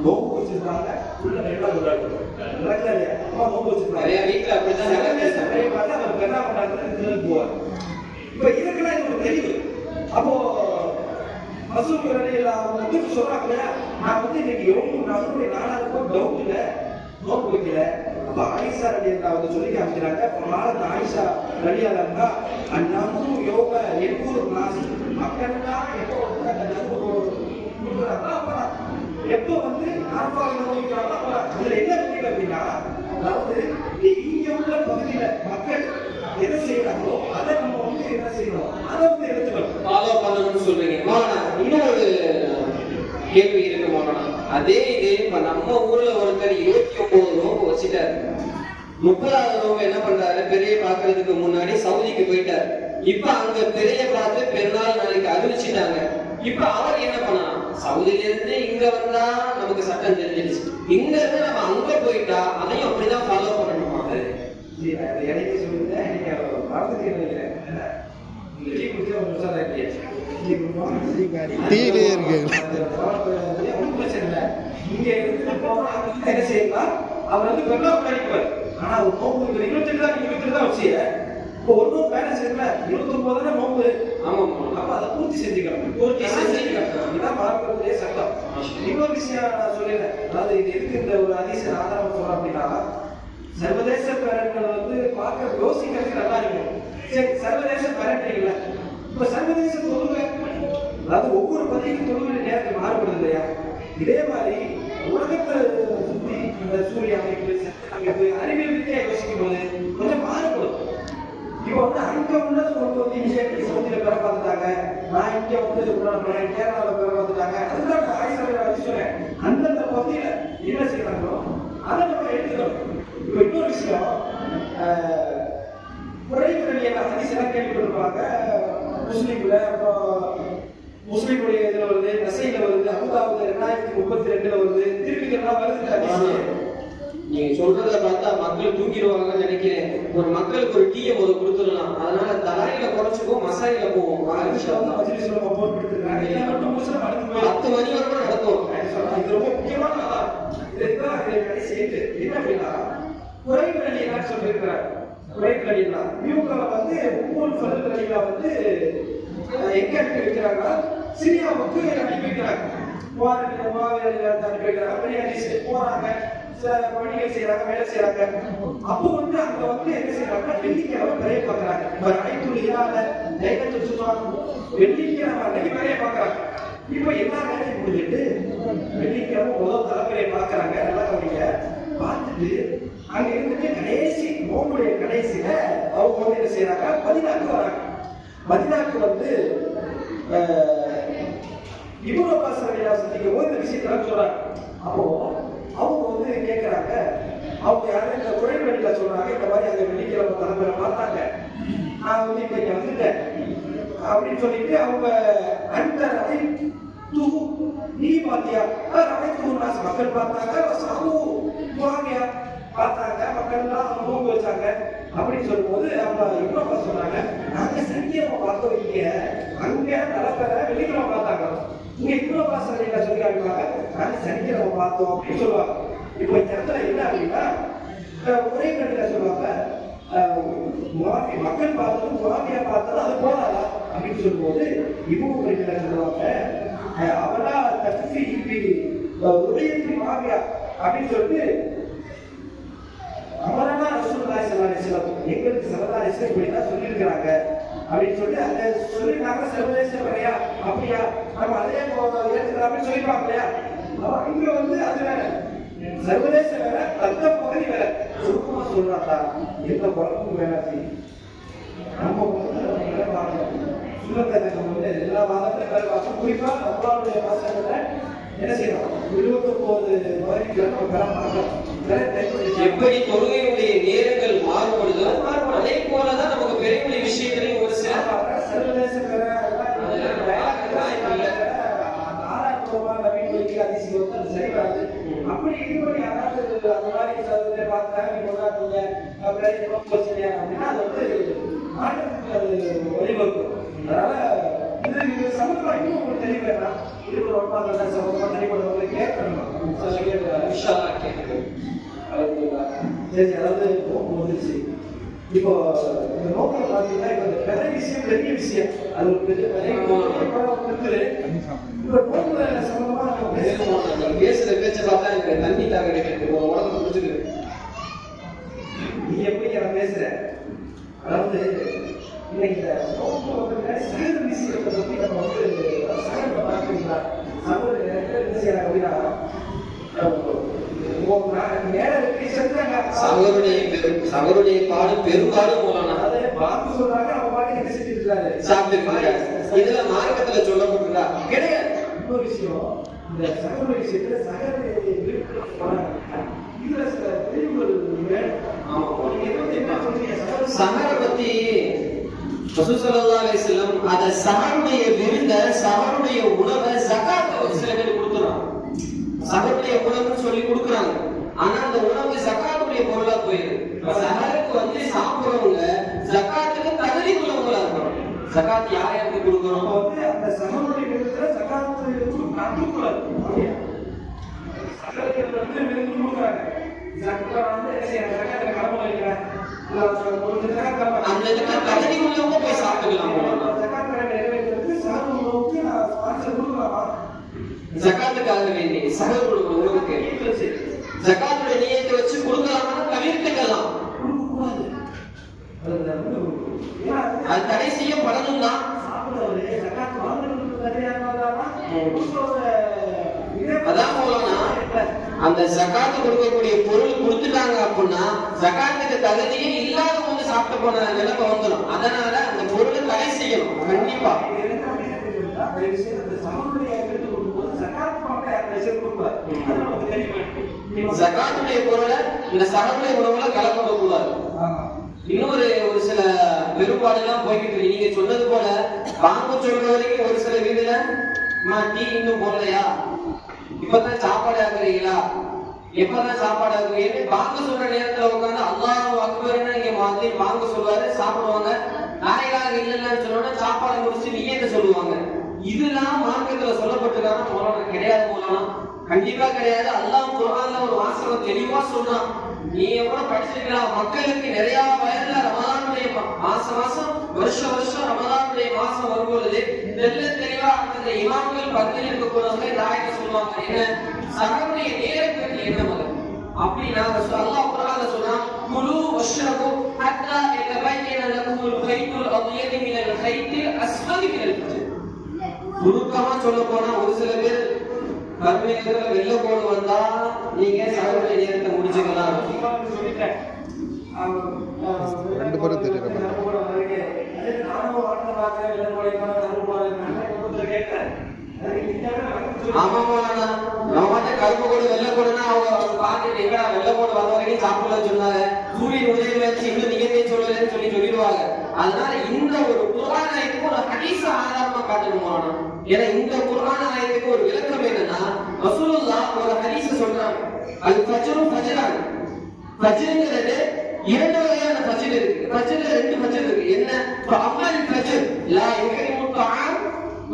A: நோம்பு வச்சிருக்காங்க, உள்ள ரெண்டா நோம்பு வச்சிருக்காங்க.
B: நிறைய வீட்டுல அப்படிதான்
A: என்ன பண்றாங்க போவார். இப்ப இதுக்கெல்லாம் இது ஒரு தெளிவு. அப்போ மசூல் அவங்க வந்து சொல்றாங்க, நான் வந்து இன்னைக்கு எவ்வளவு நகருடைய நாளா இருக்கும் டவுட் இல்ல, நோம்பு வைக்கல. அப்ப ஆயிஷா ரலியல்லாஹு வந்து சொல்லி காமிக்கிறாங்க. ஆயிஷா ரலியல்லாஹு அந்நகு யோக எக்கூர் நாசி மக்கள்லாம் எப்போ வந்து அரபாவில் நோய்க்கிறாங்க. அதுல என்ன இருக்கு அப்படின்னா, அதாவது இங்க உள்ள பகுதியில மக்கள் எதை செய்யறாங்களோ அதை நம்ம வந்து என்ன செய்யணும், அதை வந்து எடுத்துக்கணும்,
B: ஃபாலோ பண்ணணும்னு சொல்றீங்க. இன்னொரு கேள்வி இருக்கு மோனா. அதே இது இப்ப நம்ம ஊர்ல ஒருத்தர் 29 நோம்பு வச்சுட்டாரு. 30வது நோம்பு என்ன பண்றாரு, பெரிய பாக்குறதுக்கு முன்னாடி சவுதிக்கு போயிட்டாரு. இப்ப அங்க பெரிய பார்த்து பெருநாள் நாளைக்கு அறிவிச்சுட்டாங்க. இப்ப அவர் என்ன பண்ணலாம், சவுதியில இருந்து இங்க வந்தா நமக்கு சட்டம் தெரிஞ்சிருச்சு, இங்க இருந்து நம்ம அங்க போயிட்டா அதையும் அப்படிதான் ஃபாலோ பண்ணணுமா?
A: எனக்கு சொல்லுங்க, நீங்க மறந்துட்டு நினைக்கிறேன். இங்க இருந்து போனா என்ன செய்யலாம், அவர் வந்து பெண்ணாக கிடைக்குவார். ஆனா ஒரு நோம்பு 28 தான் வச்சு இப்போ ஒரு நோம்பு வேலை செய்யல, 29 தானே நோம்பு.
B: ஆமா,
A: அப்ப அதை பூர்த்தி செஞ்சுக்கணும். இதுதான் மறக்கிறதுலே சட்டம். இன்னொரு விஷயம் நான் சொல்லிடுறேன். அதாவது இது எதுக்கு இந்த ஒரு அதிச ஆதாரம் சொல்றேன் அப்படின்னா, சர்வதேச பேரண்ட்கள் வந்து பார்க்க யோசிக்கிறதுக்கு நல்லா இருக்கும். சரி, சர்வதேச பேரண்ட் இல்லை, இப்ப சர்வதேச தொழுகை, அதாவது ஒவ்வொரு பதிவுக்கு தொழுகை நேரத்தில் மாறுபடுது இல்லையா? இதே மாதிரி உலகத்தை சுற்றி இந்த சூரிய அமைப்பு, அமைப்பு, அறிவியல் ரீதியா யோசிக்கும் போது கொஞ்சம் மாறுபடும். இப்போ வந்து அங்க உள்ளது கொண்டு வந்து இங்கே சவுதியில பெற பார்த்துட்டாங்க, நான் இங்க வந்து கேரளாவில் பெற பார்த்துட்டாங்க. அதுதான் நான் ஆயிஷா சொல்றேன், அந்தந்த பகுதியில என்ன செய்யறாங்களோ அதை நம்ம எடுத்துக்கணும். இப்போ இன்னொரு விஷயம், குறைவுகள் எல்லாம் அதிசயம் கேள்விப்பட்டிருப்பாங்க. முஸ்லீம்ல, அப்புறம் முஸ்லீமுடைய இதுல வருது, நசையில வருது, அபுதாபுல 2032 வருது, திருப்பிலாம் வருது அதிசயம்.
B: நீங்க சொல்றத பார்த்தா மக்கள் தூக்கிடுவாங்கன்னு நினைக்கிறேன். ஒரு மக்களுக்கு ஒரு டீயை ஒரு கொடுத்துடலாம், அதனால தலாயில குறைச்சுக்கும் மசாயில போவோம்.
A: 10
B: மணி வரைக்கும் நடக்கும்.
A: இது ரொம்ப முக்கியமான இதுதான் கடைசி என்ன அப்படின்னா, குறைவுகள் என்ன சொல்லியிருக்கிறார். குறைவுகள் என்ன வியூக்களை வந்து ஒவ்வொரு பதவிகளை வந்து எங்க அனுப்பி வைக்கிறாங்கன்னா, சிரியாவுக்கு அனுப்பி வைக்கிறாங்க. அனுப்பி வைக்கிறாங்க, போறாங்க, பணிகள் செய்யறாங்க, வேலை செய்யறாங்க. அப்போ வந்து அங்க வந்து என்ன செய்யறாங்க, வெள்ளிக்கிழமை நிறைய பாக்குறாங்க. வெள்ளிக்கிழமை அன்னைக்கு நிறைய பாக்குறாங்க. இப்ப எல்லா வேலையும் முடிஞ்சிட்டு வெள்ளிக்கிழமை முதல் தலைமுறையை பாக்குறாங்க. நல்லா கவனிங்க. பார்த்துட்டு அங்க இருந்துட்டு கடைசி நோம்புடைய கடைசியில அவங்க வந்து என்ன செய்யறாங்க, மதீனாவுக்கு வராங்க. மதீனாவுக்கு வந்து இப்னு அப்பாஸ் ரலியல்லாஹு சந்திக்கும் போது இந்த விஷயத்தெல்லாம் சொல்றாங்க. அப்போ அவங்க வந்து கேட்கறாங்க, அவங்க யாரும் இந்த குறைவெளியில சொல்றாங்க, இந்த மாதிரி அங்க வெள்ளிக்கிழமை தலைமுறை பார்த்தாங்க, நான் வந்து இப்ப இங்க வந்துட்டேன் அப்படின்னு சொல்லிட்டு அவங்க அந்த ரவை தூகு நீ பாத்தியா, ரவை தூகுனாஸ் மக்கள் பார்த்தாங்க, போவாங்க பார்த்தாங்க, மக்கள் எல்லாம் நோம்பு வச்சாங்க அப்படின்னு சொல்லும் போது அவங்க இப்னு அப்பாஸ் சொன்னாங்க, நாங்க சனிக்கிழமை பார்த்தோம், இங்க அங்க தலைப்பெற வெள்ளிக்கிழமை பார்த்தாங்க, இங்க பார்த்தோம் அப்படின்னு சொல்லுவாங்க. இப்போ இந்த இடத்துல என்ன அப்படின்னா ஒரே கட்டில சொல்லுவாங்க மக்கள் பார்த்ததும் முவாவியா பார்த்ததும் அது போதாதா அப்படின்னு சொல்லும்போது இவங்க கட்டில சொல்லுவாங்க அவனா தகுதி உதயத்து முவாவியா அப்படின்னு சொல்லிட்டு அவனா ரசூலுல்லாஹி ஸல்லல்லாஹு அலைஹி வஸல்லம் எங்களுக்கு ஸல்லல்லாஹு அலைஹி வஸல்லம் இப்படிதான் சொல்லியிருக்கிறாங்க அப்படின்னு சொல்லிட்டு அதை சொல்லிட்டாங்க. சர்வதேச வரையா அப்படியா நம்ம அதே ஏற்றுக்கலாம்னு சொல்லிப்பாங்க இல்லையா. இங்க வந்து அது வேற, சர்வதேச வேற, தந்த பகுதி வேற. சுருக்கமா சொல்றாங்களா எந்த குழப்பமும் வேணாச்சு. நம்ம சுலகத்தை வந்து எல்லா வாதத்தையும் வேலை பார்க்கணும். குறிப்பா நம்மளுடைய வாசகங்களை என்ன செய்யணும், 29 வரைக்கும் நம்ம பெற மாட்டோம்.
B: எப்படி தொழுகையுடைய நேரங்கள் மாறுபடுதோ அதே போலதான் நமக்கு பெரிய விஷயங்களையும் ஒரு சில
A: சர்வதேச சரி வராது. அப்படி இது பண்ணி யாராவது அந்த மாதிரி பார்த்தாங்க அப்படின்னா அது வந்து நாட்டுக்கு அது வழிவகுக்கும். அதனால இது சமூகம் இன்னும் உங்களுக்கு தெரிய வேண்டாம். இது ஒரு ஒன்றாம் சமூகமா தனிப்பட்டவங்களை கேட்கணும். சரி, அதாவது நோக்கம் வந்துச்சு. இப்போ இந்த நோக்கம் பார்த்தீங்கன்னா இப்போ இந்த பெரிய விஷயம் பெரிய விஷயம் அது ஒரு பெரிய இருக்குது. இப்போ நோக்க சம்பந்தமா நம்ம
B: பேசுற பேச்ச பார்த்தா எனக்கு தண்ணி தாக கிடைக்கிறது உடம்பு பிடிச்சிருக்கு.
A: நீ எப்படி நான் பேசுறேன், அதாவது இன்னைக்கு இந்த நோக்கம் வந்து சகல விஷயத்தை பற்றி நம்ம வந்து சகல பார்க்குறீங்களா சகோதரர் என்ன செய்யறாங்க அப்படின்னா
B: சகருடைய பாடு பெரும்பாலும் போலாம் இதுல மார்க்கத்துல சொல்லப்பட்டிருக்கா கிடையாது.
A: இன்னொரு விஷயம், இந்த சகல விஷயத்துல
B: சகர பத்தி ரசூல் ஸல்லல்லாஹு அலைஹி வஸல்லம் அத சஹருடைய விருந்த சஹருடைய உணவை ஜகாத் ஒரு சில பேர் கொடுத்துறாங்க. சஹருடைய உணவுன்னு சொல்லி கொடுக்குறாங்க. ஆனா அந்த உணவு ஜகாத்துடைய பொருளா போயிடுது. சஹருக்கு வந்து சாப்பிடுறவங்க ஜகாத்துக்கு தகுதி உள்ளவங்களா இருக்கணும். ஜகாத் யார் யாருக்கு கொடுக்கணும்
A: வந்து அந்த சஹருடைய விருந்துல ஜகாத்து கொடுக்கக்கூடாது. சகலர்கள் வந்து விருந்து கொடுக்குறாங்க. ஜகாத் வந்து ஜகாத்துல கடமை வைக்கிறாங்க.
B: அந்த தகுதி உள்ளவங்க போய் சாப்பிட்டுக்கலாம். ஜகாத்துக்காக வேண்டி சகல் உணவுக்கு ஜகாத்துடைய நியத்தை வச்சு கொடுக்கலாம்னா தவிர்த்துக்கலாம். அது தடை செய்யப்படணும் தான். அதான் போலனா அந்த ஜகாத்து கொடுக்கக்கூடிய பொருள் கொடுத்துட்டாங்க அப்படின்னா ஜகாத்துக்கு தகுதியே இல்லாதவங்க சாப்பிட்டு போன நிலைமை வந்துடும். அதனால அந்த பொருளை தடை செய்யணும் கண்டிப்பா. ஜகாத்துடைய பொருளை இந்த சகலுடைய உணவுல கலக்க கூடாது. இன்னொரு ஒரு சில பெரும்பாடு எல்லாம் போய்கிட்டு இருக்கு. நீங்க சொன்னது போல பாம்பு சொல்ற வரைக்கும் ஒரு சில வீடுல டீ இன்னும் போடலையா, இப்பதான் சாப்பாடு ஆகுறீங்களா, எப்பதான் சாப்பாடு ஆகுறீங்க பாங்க சொல்ற நேரத்துல உட்காந்து அல்லாஹ் அக்பர்னு இங்க மாதிரி பாங்க சொல்லுவாரு, சாப்பிடுவாங்க. நாயகாக இல்லைன்னு சொன்னோன்னா சாப்பாடு முடிச்சு நீங்க சொல்லுவாங்க. இதெல்லாம் மார்க்கத்துல சொல்லப்பட்டிருக்காங்க மௌலானா கிடையாது. மௌலானா கண்டிப்பா கிடையாது. அல்லாஹ் குர்ஆன்ல ஒரு வாசகம் தெளிவா சொல்றான். நீ எவ்வளவு படிச்சிருக்கலாம். மக்களுக்கு நிறைய வயதுல ரமலானுடைய மாசம் வருஷம் ரமலானுடைய மாசம் வரும்பொழுது தெல்ல தெளிவா அந்த இமாம்கள் பகுதியில் இருக்கக்கூடியவங்க நாயக சொல்லுவாங்க என்ன சகருடைய நேரத்துக்கு என்ன முதல் அப்படின்னா அல்லாஹ் குர்ஆன்ல சொல்றான் குலு வஷ்ரபு ஹத்தா யதபையன லகுமுல் கைத்துல் அப்யது மினல் கைத்தில் அஸ்வதி மினல் ஃபஜ்ர். சுருக்கமா சொல்ல போனா ஒரு சில பேர் கர்மேகத்துல வெள்ள கோடு வந்தா நீங்க சகருடைய நேரத்தை முடிச்சுக்கலாம்.
D: ரெண்டு பேரும் தெரியும்.
B: ஆமா நம்மகிட்ட கருப்பு கோடு வெள்ள கோடுனா அவங்க பாத்துட்டு எங்கடா வெள்ள கோடு வந்த வரைக்கும் சாப்பிடலாம் சொன்னாங்க. சூரியன் உதயம் வச்சு இன்னும் நீங்க சொல்லலன்னு சொல்லிடுவாங்க. அதனால இந்த ஒரு குர்ஆன் ஆயத்துக்கு ஒரு ஹதீஸ ஆதாரமா காட்டணும். ஏன்னா இந்த குர்ஆன் ஆயத்துக்கு ஒரு விளக்கம் என்னன்னா ரசூலுல்லாஹ் ஒரு ஹதீஸ சொல்றாங்க. அல் ஃபஜ்ரு ஃபஜ்ரான். ஃபஜ்ருங்கிறது இரண்டு வகையான ஃபஜ்ர் இருக்கு. ஃபஜ்ர்ல ரெண்டு ஃபஜ்ர் இருக்கு. என்ன அமல் ஃபஜ்ர் லா யுஹிம்மு தஆம்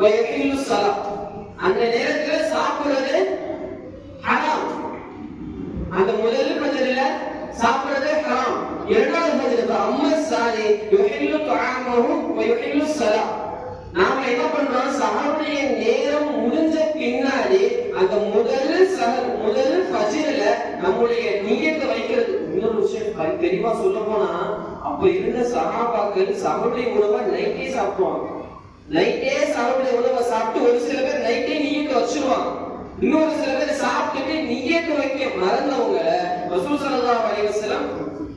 B: வ யுஹில்லு ஸலாத். அந்த நேரத்துல சாப்பிடுறது ஹராம். அந்த முதல் ஃபஜ்ர்ல சாப்பிடுறதே ஹராம். இரண்டாவது ஃபஜ்ருக்கு அம்மா சாலி யுஹில்லு துஆமஹு வ யுஹில்லு ஸலா. நாம என்ன பண்றோம், சஹருடைய நேரம் முடிஞ்ச பின்னாடி அந்த முதல் ஃபஜ்ர்ல நம்முடைய நியத்தை வைக்கிறது. இன்னொரு விஷயம் தெளிவா சொல்ல போனா, அப்ப இருந்த சஹாபாக்கள் சஹருடைய உணவை நைட்டே சாப்பிடுவாங்க. நைட்டே சஹருடைய உணவை சாப்பிட்டு ஒரு சில பேர் நைட்டே நியத்தை வச்சிருவாங்க. இன்னொரு சில பேர் சாப்பிட்டுட்டு நியத்தை வைக்க மறந்தவங்க ரசூல் ஸல்லல்லாஹு அலைஹி வஸல்லம்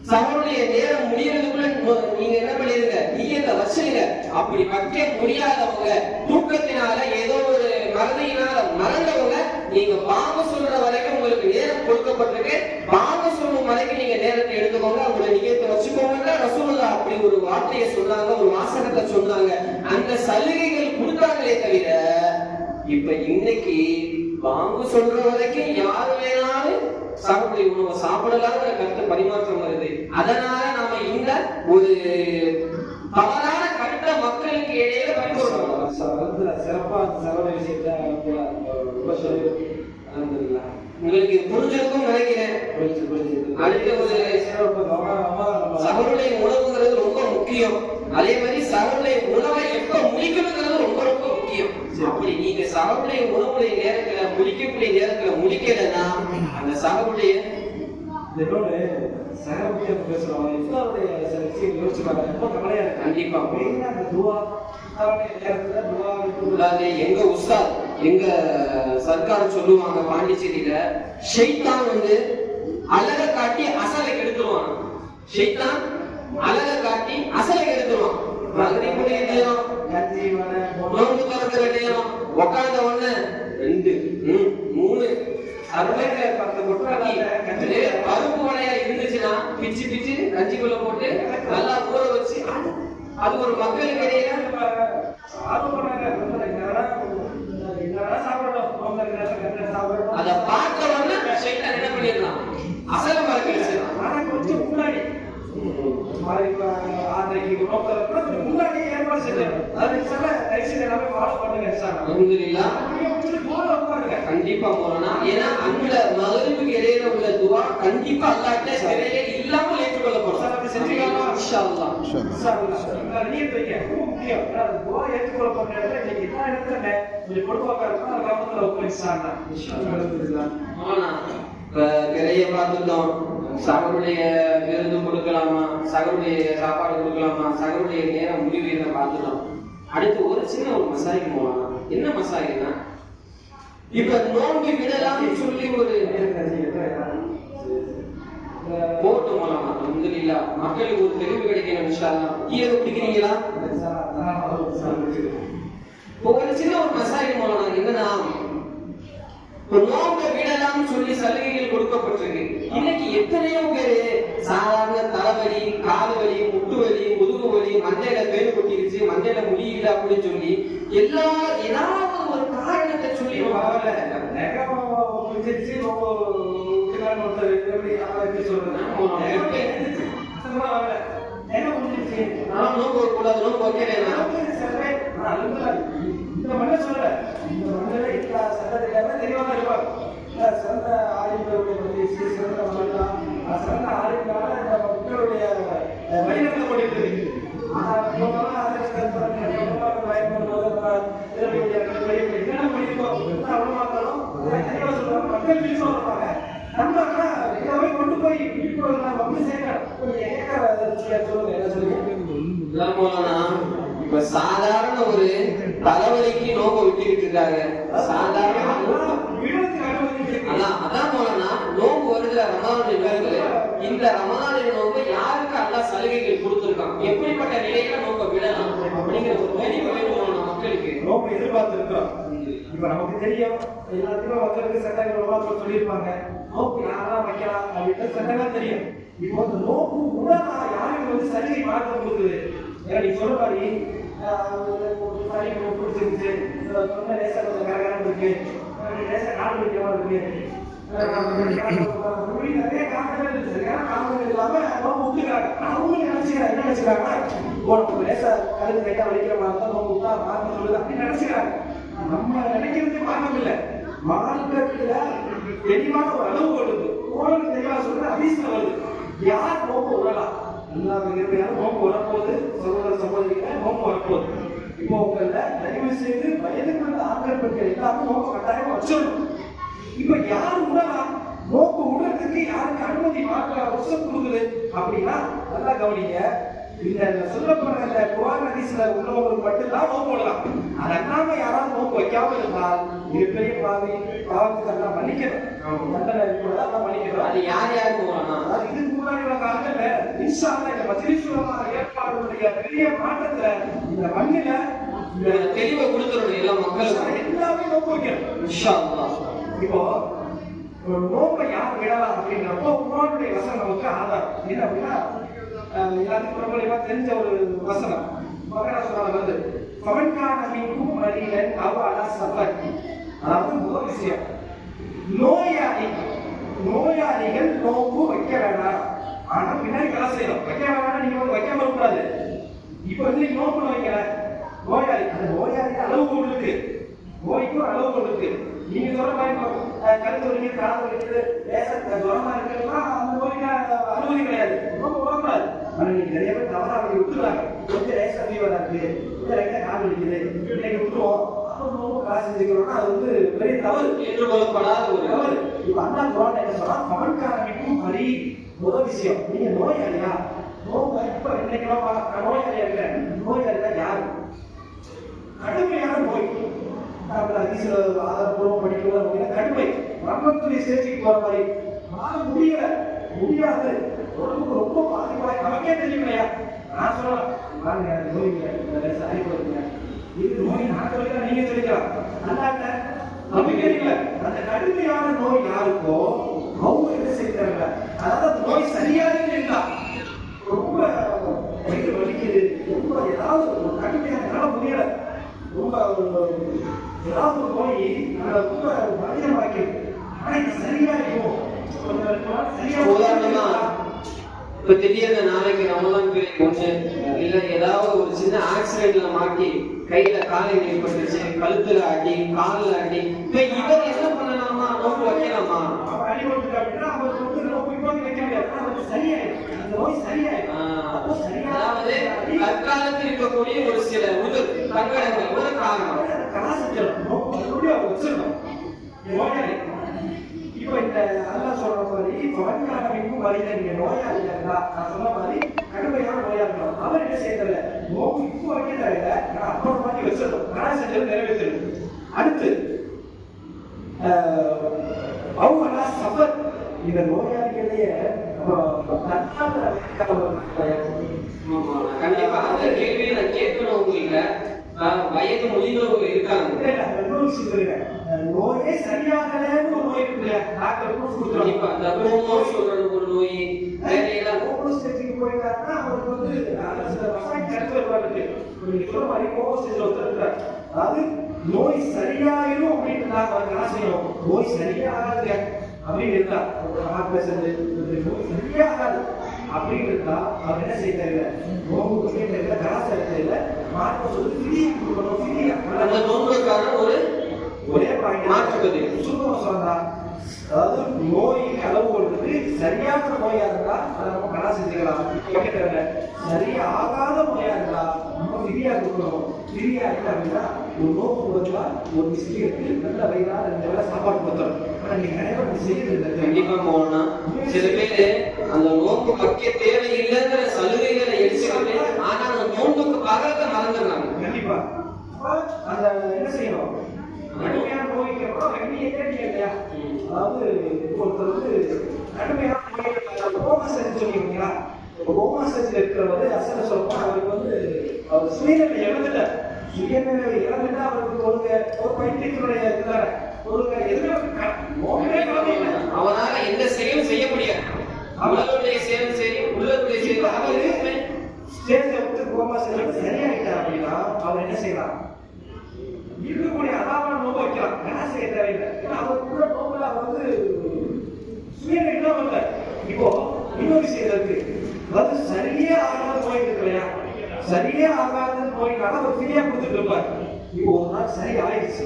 B: சஹருடைய நேரம் முடியறதுக்குள்ள நீங்க என்ன பண்ணிருங்க, நியத்தை வச்சிருங்க. அப்படி வைக்க முடியாதவங்க, தூக்கத்தினால ஏதோ ஒரு மறதியினால மறந்தவங்க, நீங்க பாங்க சொல்ற வரைக்கும் உங்களுக்கு நேரம் கொடுக்கப்பட்டிருக்கு, பாங்க சொல்லும் வரைக்கும் நீங்க நேரத்தை எடுத்துக்கோங்க, உங்களை நியத்தை வச்சுக்கோங்க. ரசூலுல்லாஹ் அப்படி ஒரு வார்த்தையை சொன்னாங்க, ஒரு வாசகத்தை சொன்னாங்க. அந்த சலுகைகள் கொடுத்தாங்களே தவிர, இப்ப இன்னைக்கு பாங்க சொல்ற வரைக்கும் யாரு வேணாலும் சஹருடைய உணவை சாப்பிடலாம்ங்கிற கருத்து பரிமாற்றம் வருது. அதனால நாம இந்த ஒரு தவறான கருத்தை மக்களுக்கு இடையில பரிமாற்றணும்.
A: சிறப்பா சகோதர விஷயத்தை ரொம்ப சொல்லி
B: உங்களுக்கு புரிஞ்சிருக்கும் நினைக்கிறேன். அடுத்த ஒரு சகோதரிய உணவுங்கிறது ரொம்ப முக்கியம். அதே மாதிரி சகோதரிய உணவை எப்ப முடிக்கணுங்கிறது ரொம்ப ரொம்ப முக்கியம். அப்படி நீங்க சகோதரிய உணவுடைய நேரத்துல முடிக்கக்கூடிய நேரத்துல முடிக்கலன்னா அந்த சகோதரிய கண்டிப்பா எங்க உஸ்தாத் எங்க சர்க்கார் சொல்லுவாங்க பாண்டிச்சேரியில, ஷைத்தான் அழக காட்டி அசலை கெடுத்துருவான். ஷைத்தான் அழக காட்டி அசலை கெடுத்துருவான். மகரிபுடைய நேரம், நோன்பு திறக்கிற நேரம், உட்கார்ந்த உடனே 2 3 பருப்பு வடையா இருந்துச்சுன்னா பிச்சு பிச்சு கஞ்சிக்குள்ள போட்டு நல்லா ஊற வச்சு, அது ஒரு மக்களுக்கு இடையில அத பார்த்த உடனே ஷைத்தான் என்ன பண்ணிடலாம், அசல மறக்க வச்சிடலாம்.
A: கொஞ்சம் முன்னாடி முன்னாடி ஏற்பாடு செஞ்சேன்.
B: கண்டிப்பா போறோம்னா, ஏன்னா அந்த மகரிபுக்கு இடையில உள்ள துவா கண்டிப்பா அல்லாஹ்ட்ட திரையே இல்லாமல் ஏற்றுக்கொள்ள போறோம். செஞ்சுக்கலாம் இன்ஷா அல்லாஹ். திரைய பார்த்துட்டோம். சகருடைய விருது கொடுக்கலாமா, சகருடைய சாப்பாடு கொடுக்கலாமா, சகருடைய நேரம் முடிவு பார்த்துட்டோம். அடுத்து ஒரு சின்ன ஒரு மசாய்க்கு போகலாம். என்ன மசாய்னா, இப்ப நோன்பு விடலாம்னு சொல்லி ஒரு போட்டு போலாமா, அல்ஹம்துலில்லாஹ் மக்களுக்கு ஒரு தெளிவு கிடைக்கணும் இன்ஷா அல்லாஹ். ஈர குடிக்கிறீங்களா? ஒரு சின்ன ஒரு மசாய்க்கு போகலாம். என்னன்னா, நோன்பை விடலாம்னு சொல்லி சலுகைகள் கொடுக்கப்பட்டிருக்கு. இன்னைக்கு எத்தனையோ பேரு சாதாரண தலைவலி, காது வலி, முட்டு வலி, முதுகு வலி, மண்டையில பேரு கொட்டிருச்சு, மண்டையில முடியல அப்படின்னு சொல்லி ஏதாவது ஒரு காரணத்தை சொல்லி
A: தெளிவாக இருப்பார். சிறந்த ஆய்வுகளுடைய சிறந்த சிறந்த ஆய்வுகளால இந்த மக்களுடைய வழிநடத்தப்பட்டிருக்கிறது. மக்கள் விழிப்பா இருப்பாங்க. நம்ம கொண்டு போய் விழிப்புணர்வு
B: இப்ப சாதாரண ஒரு தலைவலிக்கு நோக்க விட்டுக்கிட்டு இருக்காங்க. சாதாரண அதான் போலனா நோம்பு வருகிற ரமலானுடைய நோம்பு, இந்த ரமலானுடைய நோம்பு யாருக்கு அல்லாஹ் சலுகைகள் கொடுத்திருக்கான், எப்படிப்பட்ட நிலையில நோக்க விடலாம் அப்படிங்கிற ஒரு தெளிவு வேணும் மக்களுக்கு.
A: நோம்பு எதிர்பார்த்து இருக்கிறோம். இப்ப நமக்கு தெரியும், எல்லாத்துக்கும் மக்களுக்கு சட்டங்கள் சொல்லியிருப்பாங்க, நோம்பு யாரெல்லாம் வைக்கலாம் அப்படின்னு சட்டங்கள் தெரியும். இப்போ அந்த நோம்பு உடனே யாருக்கு சலுகை மாற்றம் கொடுக்குது. ஏன்னா நீ சொல்ற மாதிரி பிடிச்சிருந்துச்சு, சொன்ன லேசா கொஞ்சம் கரகரம் இருக்கு, லேசா கால் வைக்கிறவா இருக்கு, நிறைய காரணங்கள் இருக்கு. காரணங்கள் இல்லாம நோம்பு விட்டுக்கிறாங்க. அவங்க நினைச்சுக்கிறாங்க, என்ன நினைச்சுக்கிறாங்க, லேசா கழுத்து லைட்டா வலிக்கிற மாதிரி தான் நோம்பு விட்டா மாற்றம் சொல்லுது அப்படின்னு நினைச்சுக்கிறாங்க. நம்ம நினைக்கிறது மாற்றம் இல்லை. மார்க்கத்துல தெளிவான ஒரு அளவு கொடுத்து ஹதீஸ்ல வருது. யார் நோக்கு விடலாம்? அல்லாஹ் யாரும் நோக்கு வரப்போகுது, சகோதர சகோதரிகளை நோக்கு வரப்போகுது. இப்போ உங்கள தயவு செய்து வயதுக்குள்ள ஆண்கள் பெண்கள் எல்லாரும் நோக்கு கட்டாயமா வச்சிடணும். இப்ப யாரு விடலாம்? நோக்கு விடுறதுக்கு யாருக்கு அனுமதி மாற்ற வருஷம் கொடுக்குது அப்படின்னா நல்லா கவனிங்க. இந்த சொல்லப்படுற இந்த குர்ஆன் ஹதீஸ்ல உள்ளவங்களுக்கு மட்டும்தான் நோக்கு விடலாம். அதெல்லாம யாராவது நோக்கு வைக்காம இருந்தால் மிகப்பெரிய பாவத்துக்கு எல்லாம் மன்னிக்கணும். தண்டனை மன்னிக்கணும்.
B: அது யார் யாருக்கு வரணும்?
A: அது இதுக்கு முன்னாடி உள்ள காலத்துல இன்ஷா அல்லாஹ் இந்த மஜ்லிஸ் உலமா ஏற்பாடுடைய பெரிய மாற்றத்துல இந்த மண்ணில இந்த
B: தெளிவை கொடுத்துருடைய எல்லா மக்களுக்கும்
A: எல்லாமே நோக்கு வைக்கணும்.
B: இன்ஷா அல்லாஹ்.
A: இப்போ நோக்கை யார் விடலாம் அப்படிங்கிறப்போ குர்ஆனுடைய வசனம் நமக்கு ஆதாரம். என்ன அப்படின்னா எல்லாத்துக்கும் பிரபலமா தெரிஞ்ச ஒரு வசனம் பக்ரா சூரால வருது. ஃபமன்கான மின்கும் மரீதன் அவ் அலா சஃபர். அதாவது முதல் விஷயம், நோயாளிகள் நோக்கு வைக்க வேண்டாம். ஆனா பின்னாடி கலை செய்யணும். வைக்க வேண்டாம் நீங்க வந்து வைக்காம இருக்கக்கூடாது. இப்போ வந்து நோக்கு வைக்கல நோயாளி, அந்த நோயாளி அளவுகோல் இருக்கு, நோய்க்கு ஒரு அளவுகோல் இருக்கு. நீங்க சொல்ற மாதிரி கருத்து வலிக்கு காது வலிக்குது ஜுரமா இருக்குன்னா அந்த நோய்க்கு அனுமதி கிடையாது, நோக்கு வரக்கூடாது. ஆனா நீங்க நிறைய பேர் தவறா அப்படி விட்டுருவாங்க. கொஞ்சம் லேசா ஃபீவரா இருக்கு, கொஞ்சம் லைட்டா காது வலிக்குது, இன்னைக்கு விட்டுருவோம் அப்புறம் நோக்கு காசு செஞ்சுக்கிறோம்னா அது வந்து பெரிய தவறு,
B: ஏற்றுக்கொள்ளப்படாத ஒரு
A: தவறு. இப்ப அண்ணா குரான் என்ன சொன்னா பவன்காரமிக்கும் மரி. முதல் விஷயம், நீங்க நோயாளியா? நோய் இப்ப இன்னைக்கு நோயாளியா இருக்கிறேன். நோயாளியா யாரு? கடுமையான நோய். ஆதாரப்பூர்வம் படிக்கல அப்படின்னா கடுமை மரணத்துடைய சேர்ச்சிக்கு போற மாதிரி முடியாது, உடம்புக்கு ரொம்ப பாதிப்பாக நமக்கே தெரியுமையா. நான் சொல்லலாம் நோய் அறிவுறுங்க, இது நோய் நான் சொல்லிக்கலாம், நீங்க சொல்லிக்கலாம். அல்லாட்ட நம்பிக்கை இல்லை. அந்த கடுமையான நோய் யாருக்கோ அவங்க என்ன செய்யறாங்க, அதாவது அந்த நோய் சரியாக இல்லை, ரொம்ப வயிறு வலிக்குது, ரொம்ப ஏதாவது ஒரு கடுமையான என்னால முடியல, ரொம்ப ஏதாவது ஒரு நோய் ரொம்ப மனிதமாக்கிறது. ஆனா இது சரியா இருக்கும்.
B: உதாரணமா இப்ப திடீர்னு நாளைக்கு ரமலான் பீரியட் ஒண்ணு இல்ல ஏதாவது ஒரு சின்ன ஆக்சிடென்ட்ல மாட்டி கையில காலை ஏற்பட்டுச்சு, கழுத்துல அடி, கால்ல அடி, இப்ப இவர் என்ன பண்ணலாமா? நோக்கு வைக்கலாமா?
A: அடிபட்டு அப்படின்னா அவருக்கு வந்து நோக்கு இப்போ வைக்க முடியாது, அவருக்கு சரியாயிடும், அந்த நோய் சரியாயிடும்.
B: அதாவது தற்காலத்தில் இருக்கக்கூடிய ஒரு சில சங்கடங்கள் ஒரு காரணம்
A: இப்ப இந்த அல்லாஹ் சொல்ற மாதிரி பவன்காரமிக்கும் வழியில நீங்க நோயாளியா இருந்தா நான் சொன்ன மாதிரி கடுமையான நோயா இருக்கணும். அவர் என்ன செய்யறதில்ல, நோக்கு இப்போ வைக்க தேவையில்ல, அப்புறம் மாதிரி வச்சிடணும், நான் செஞ்சது நிறைவேற்றணும். அடுத்து அவங்க சஃபர், இந்த நோயாளிகளையே
B: கண்டிப்பா அந்த கேள்வியை நான் கேட்கணும். உங்களுக்கு வயது முதிர்ந்தவங்க இருக்காங்க,
A: நோயே சரியாகலன்னு ஒரு நோய் இருக்கு,
B: கண்டிப்பா அந்த சொல்றது ஒரு நோய் வேலையெல்லாம்
A: போயிட்டாருன்னா அவருக்கு வந்து சில ரசாயன கருத்து வருவாரு. நீங்க சொல்ற மாதிரி கோபஸ்டேஜ்ல ஒருத்தர், அதாவது நோய் சரியாயிரும் அப்படின்னு நான் என்ன செய்யணும், நோய் சரியாகாது அப்படின்னு இருந்தா ஹார்ட் பேஷண்ட் நோய் சரியாகாது அப்படின்னு இருந்தா அவர் என்ன செய்ய தேவையில்லை, நோம்பு தேவையில்லை, கலாச்சாரம் தேவையில்லை, மாற்ற சொல்லி ஃப்ரீயா கொடுக்கணும். ஃப்ரீயா
B: அந்த நோம்புக்கான
A: ஒரே பாயிண்ட்
B: மாற்றுவது
A: சுத்தமா சொல்றா. அதாவது நோய் அளவு கொள்வது சரியான நோயா இருந்தா அதை நம்ம கலா செஞ்சுக்கலாம், சரியா ஆகாத நோயா இருந்தா நம்ம ஃப்ரீயா கொடுக்கணும். ஃப்ரீயா இல்லை அப்படின்னா ஒரு நோக்கு கொடுத்தா ஒரு மிஸ்டேக்கு நல்ல வயதா 2 வேளை சாப்பாடு கொடுத்தோம். ஆனா நீங்க நிறைய பேர் செய்யறது
B: கண்டிப்பா போனா சில பேரு அந்த நோக்கு வைக்க தேவையில்லைங்கிற சலுகைகளை எடுத்துக்கிட்டு ஆனா அந்த நோன்புக்கு பகலத்தை மறந்துடுறாங்க.
A: கண்டிப்பா அந்த என்ன செய்யணும், கடுமையான நோய்க்கு அப்புறம் ரெண்டு கேட்டீங்க இல்லையா, அதாவது ஒருத்தர் வந்து கடுமையான நோய் ஹோமசர்ஜரி சொல்லிங்களா, ஹோமசர்ஜரி இருக்கிறவர் அசல சொல்லப்போ அவருக்கு வந்து அவர் சுயநிலை இழந்துட்டார். சுயநிலை இழந்துட்டா அவருக்கு ஒரு பைத்தியத்தினுடைய இருக்கிறார், ஒரு
B: அவனால எந்த செயலும் செய்ய முடியாது. அவளுடைய செயலும் சரி, உள்ளத்துடைய செயல்
A: அவரு ஸ்டேஜ் விட்டு ஹோமசர்ஜரி சரியாயிட்டார் அப்படின்னா அவர் என்ன செய்யலாம், இருக்கக்கூடிய அதாவான நோம்பு வைக்கலாம், என்ன செய்ய தேவையில்லை. ஏன்னா அவருக்குள்ள நோம்புல அவர் வந்து சுயநிலை இல்லாம இல்லை. இப்போ இன்னொரு விஷயம் இருக்கு, அதாவது சரியே ஆகாத நோய் இருக்கு இல்லையா, சரியே ஆகாத நோய்க்காக அவர் ஃப்ரீயா கொடுத்துட்டு இருப்பார். இப்போ ஒரு நாள் சரி ஆயிடுச்சு,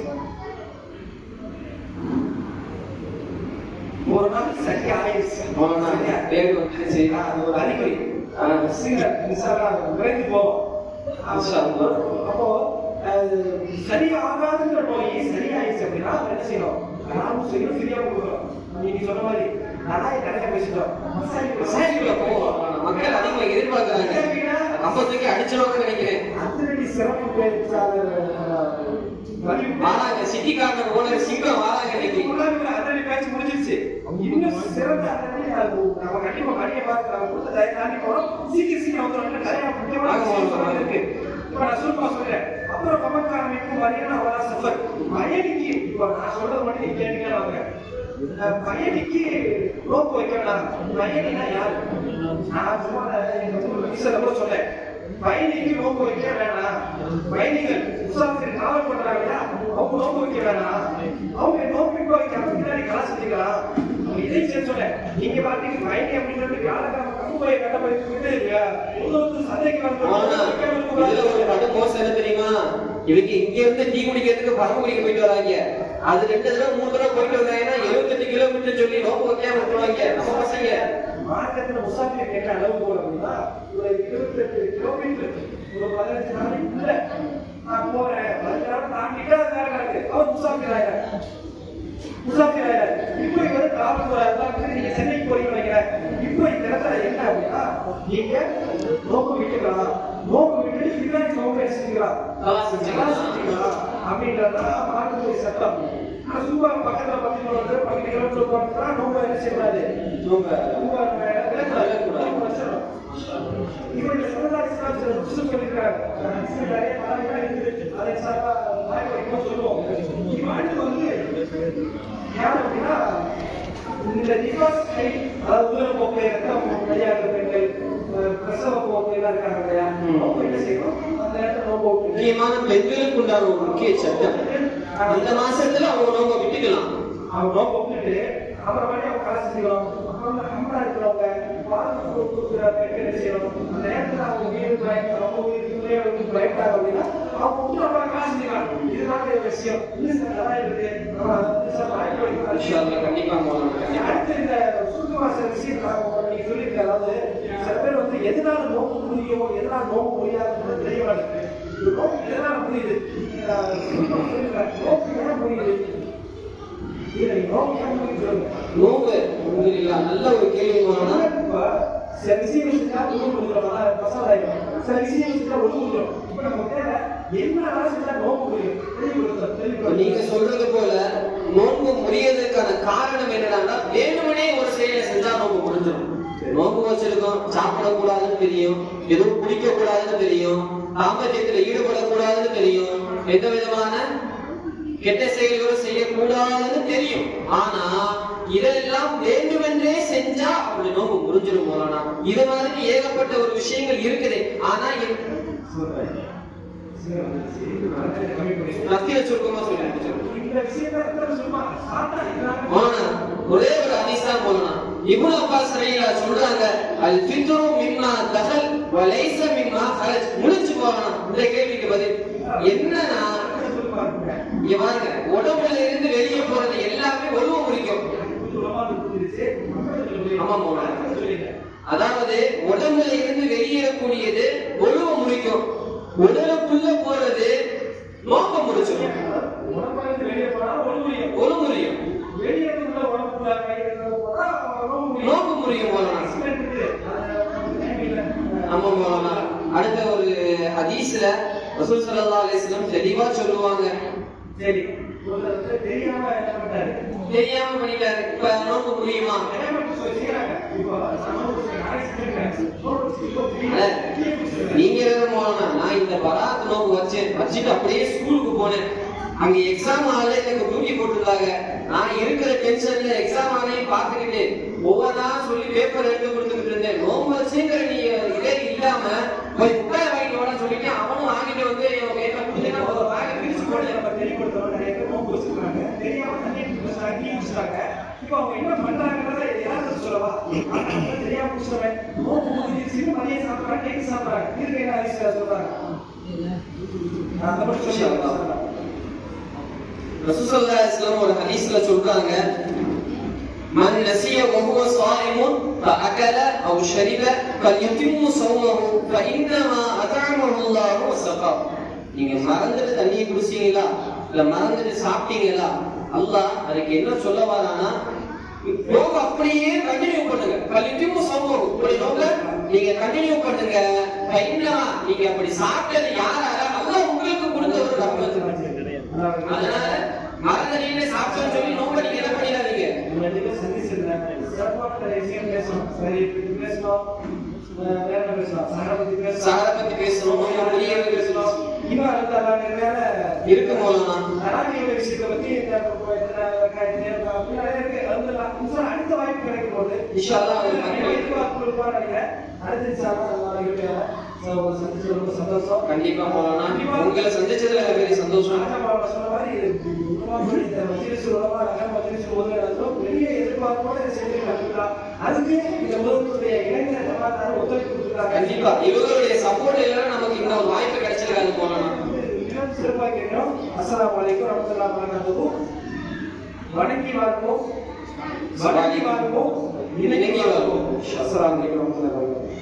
A: ஒரு நாள் சரி ஆயிடுச்சு.
B: வேறு வந்துருச்சு.
A: அது ஒரு அறிகுறி. விரைந்து போவோம். அப்போ சரியாகாதுன்ற நோய் சரியாயிடுச்சு அப்படின்னா என்ன செய்யணும்? நாமும் செய்யணும், ஃப்ரீயா கொடுக்குறோம். நீங்க சொன்ன மாதிரி நிறைய பேசிட்டோம்.
B: மசாஜுக்குள்ள போவோம். மக்கள் அதிகமா எதிர்பார்க்கிறாங்க. அப்போதைக்கு அடிச்சிருவாங்க நினைக்கிறேன்.
A: அதிரடி சிறப்பு பேச்சாளர்
B: வாராங்க, சிட்டி கார்னர் ஓனர் சீக்கிரம் வாராங்க. இன்னைக்கு
A: அதிரடி பேச்சு முடிஞ்சிருச்சு. இன்னும் சிறந்த அதிரடி நம்ம கண்டிப்பா மணியை பார்த்து நம்ம கொடுத்த தாண்டி போறோம். சீக்கிரம் வந்துடும். நிறைய முக்கியமான இருக்கு. இப்ப நான் சுருக்கமா சொல்றேன். அப்புறம் கமக்க ஆரம்பிக்கும் வரையான அவரா சஃபர் பயணிக்கு. இப்ப நான் சொல்றது மட்டும் நீங்க கேட்டீங்கன்னா பயணிக்கு ரோப்பு வைக்க வேண்டாம். பயணினா யாரு? நான் சும்மா கூட சொன்னேன். பயணிக்கு ரோப்பு வைக்க வேண்டாம். பயணிகள் முசாஃபிர் காவல் பண்றாங்க இல்லையா, அவங்க ரோப்பு வைக்க வேண்டாம். அவங்க நோக்கு வைக்க பின்னாடி கலாச்சிக்கலாம். இதை சொன்னேன். நீங்க பாத்தீங்க பயணி அப்படின்னு வியாழக்கிழமை கம்புரையை கட்டமைத்து சந்தைக்கு
B: வந்து தெரியுமா? இவங்க இங்க இருந்து டீ குடிக்கிறதுக்கு பரமக்குடிக்கு போயிட்டு வராங்க. அது 2 தடவை 3 தடவை போயிட்டு வந்தாங்கன்னா 78 கிலோமீட்டர் சொல்லி நோக்கு வைக்காம விட்டுருவாங்க நம்ம பசங்க.
A: மார்க்கெட்ல முசாஃபிர் கேட்ட அளவு போல அப்படின்னா ஒரு 28 கிலோமீட்டர் ஒரு 15 நாளைக்கு இல்ல நான் போறேன் 15 நாள் தாண்டிட்டா வேற கிடக்கு. அவர் முசாஃபிர் ஆயிடுறாரு. இப்போ இவர் காவல்துறை நீங்க சென்னைக்கு போறீங்க நினைக்கிறேன். இப்போ இந்த இடத்துல என்ன அப்படின்னா நீங்க நோக்கு விட்டுக்கலாம். நோக்கு விட்டு பின்னாடி நோக்கு செஞ்சுக்கலாம் அப்படின்றதான் மார்க்கெட்டுடைய சட்டம். சும்மா பக்கத்துல 10 கிலோமீட்டர் போறதுனா நோக்கு என்ன செய்யக்கூடாது. இவருடைய சமுதாய சொல்லியிருக்காங்க. அதை சொல்லுவோம். அடுத்து வந்து யார் அப்படின்னா இந்த டிவோர்ஸ் அதாவது உலகப்போக்கு கையாளுற பெண்கள் பிரசவ போக்கு எல்லாம் இருக்காங்க இல்லையா, அவங்க என்ன செய்யணும்? அந்த நேரத்தில் நோம்பு
B: முக்கியமான பெண்களுக்கு உண்டான ஒரு முக்கிய சட்டம். அந்த மாசத்துல அவங்க நோம்பை விட்டுக்கலாம்.
A: அவங்க நோம்பு விட்டுட்டு அப்புறம் மாதிரி அவங்க கலை செஞ்சுக்கணும். அப்புறம் அம்மனா இருக்கிறவங்க பாதுகாப்பு கொடுக்குற பெண்கள் என்ன செய்யணும்? அந்த நேரத்தில் அவங்க வீடு பயன்படுறாங்க பயப்படாங்க அப்படின்னா அவங்க விட்டு நம்ம காசு செஞ்சுக்கலாம். இதுதான் விஷயம். இன்னும் நல்லா இருக்கு. அடுத்து இந்த சுருக்கமாக சில விஷயம் நீங்க சொல்லியிருக்க. அதாவது சில பேர் வந்து எதனால நோக்கு முடியும், எதனால நோக்கு முடியாதுன்னு தெரிய மாட்டேங்குது. இந்த நோக்கு எதனால முடியுது? நோக்கு என்ன முடியுது?
B: நோக்கு நல்ல ஒரு கேள்வி.
A: சில விஷயங்கள் சில விஷயங்கள் ஒழுங்குறோம். இப்ப நம்ம தேவை
B: நீங்க சொல்றது போல நோன்பு முறியதுக்கான காரணம் என்னன்னா, வேணுமனே ஒரு செயலை செஞ்சா நோன்பு முடிஞ்சிடும். நோன்பு வச்சிருக்கோம், சாப்பிடக்கூடாதுன்னு தெரியும், எதுவும் குடிக்க கூடாதுன்னு தெரியும், தாம்பத்தியத்துல ஈடுபடக்கூடாதுன்னு தெரியும், எந்த விதமான கெட்ட செயல்களும் செய்யக்கூடாதுன்னு தெரியும். ஆனா இதெல்லாம் வேண்டுமென்றே செஞ்சா அப்படி நோன்பு முடிஞ்சிடும் போலனா. இது மாதிரி ஏகப்பட்ட ஒரு விஷயங்கள் இருக்குது. ஆனா ஒரே ஒரு ஹதீஸ் தான் போலாம். இப்னு அப்பாஸ் ரலியல்லாஹு சொல்றாங்க, அல் ஃபித்ரு மிம்மா தஹல் வ லைஸ மிம்மா ஹரஜ். முடிச்சு போறோம். இந்த கேள்விக்கு பதில் என்னன்னா, இங்க பாருங்க, உடம்புல இருந்து வெளியே போறது எல்லாமே ஒழுங்கு முடிக்கும். ஆமா போல. அதாவது உடம்புல இருந்து வெளியேறக்கூடியது ஒழுங்கு முடிக்கும். உடலுக்குள்ள போறது நோக்கம் முடிச்சிடும். ஒரு முறையும் நோக்கு முறையும் போலாம். நம்ம போலாம். அடுத்த ஒரு ஹதீஸ்ல ரசூல் ஸல்லல்லாஹு அலைஹி வஸல்லம் தெளிவா சொல்லுவாங்க.
A: சரி,
B: தெரியாம பண்ணிட்டாரு. இப்ப நோக்கு முடியுமா? நீங்க நான் இந்த பராத் நோக்கு வச்சுட்டு அப்படியே ஸ்கூலுக்கு போனேன். அங்க எக்ஸாம் ஹால்ல எனக்கு டியூட்டி போட்டுருந்தாங்க. நான் இருக்கிற டென்ஷன்ல எக்ஸாம் ஹாலையும் பார்த்துக்கிட்டு ஒவ்வொன்றா சொல்லி பேப்பர் எடுத்து கொடுத்துக்கிட்டு இருந்தேன். நோம்பு வச்சுங்கிற நீ இதே இல்லாம போய் புக்காய் வாங்கிட்டு வர சொல்லிட்டு அவனும் வாங்கிட்டு வந்து ஒரு பேக்கை பிரிச்சு போட்டு
A: நம்ம தெளிவுபடுத்தணும். நிறைய பேர் நோம்பு வச்சிருக்காங்க, தெரியாம தண்ணி குடிச்சிட்டாங்க. இப்போ அவங்க என்ன பண்றாங்கன்றத யாரும் சொல்லவா? தெரியாம குடிச்சிட்டவன் நோம்பு முடிஞ்சிருச்சு, மதியம் சாப்பிட்றாங்க, நைட்டு சாப்பிட்றாங்க. இதுக்கு என்ன அதிசயம் சொல்றாங்க? அந்த மட்டும் சொல்லலாம்.
B: ரசூலுல்லாஹி ஸல்லல்லாஹு அலைஹி வஸல்லம் ஒரு ஹதீஸ்ல சொல்றாங்க, من نسي وهو صائم فأكل أو شرب فليتم صومه فإنما أطعمه الله وسقاه. நீங்க மறந்துட்டு தண்ணி குடிச்சீங்களா இல்ல மறந்துட்டு சாப்பிட்டீங்களா, அல்லாஹ் அதுக்கு என்ன சொல்ல வரானா, நோக்க அப்படியே கண்டினியூ பண்ணுங்க. ஃபலித்திமு ஸௌமஹு, இப்படி நோக்க நீங்க கண்டினியூ பண்ணுங்க. ஃபஇன்னமா, நீங்க அப்படி சாப்பிட்டது யாரால, அல்லாஹ் உங்களுக்கு கொடுத்த ஒரு ரஹ்மத். அதனால மறந்துட்டீங்க சாப்பிட்டேன்னு சொல்லி நோக்க நீங்க என்ன பண்ணிடாதீங்க.
A: நீங்க சந்திச்சிருந்தாங்க சிறப்பான விஷயம் பேசணும். சரி பேசணும், வேற பேசலாம்,
B: சஹாரா பத்தி பேசணும், வெளியே பேசணும்,
A: இன்னும் அடுத்த வேற
B: இருக்கு மௌலானா.
A: தராவியோட விஷயத்தை பத்தி அடுத்த வாய்ப்பு கிடைக்கும் போது
B: இன்ஷா அல்லாஹ்
A: சந்திச்சு ரொம்ப சந்தோஷம்.
B: கண்டிப்பா மௌலானா, உங்களை சந்திச்சதுல எனக்கு பெரிய சந்தோஷம்.
A: சொன்ன மாதிரி பெரிய எதிர்பார்ப்போட செஞ்சிருக்காங்க. அதுக்கு இந்த முதலுடைய இளைஞர் சமாதான ஒத்துழைப்பு கொடுத்துருக்காங்க.
B: கண்டிப்பா இவங்களுடைய சப்போர்ட் இல்லைன்னா நமக்கு இந்த ஒரு வாய்ப்பு கிடைச்சிருக்காது மௌலானா.
A: சிறப்பாக கேட்கிறோம். அஸ்ஸலாமு அலைக்கும் வரஹ்மத்துல்லாஹி வபரகாத்துஹு. வணங்கி வாழ்வோம், வணங்கி வாழ்வோம், இணங்கி வாழ்வோம். அஸ்ஸலாமு அலைக்கும் வரஹ்மத்துல்லாஹி வபரகாத்துஹு.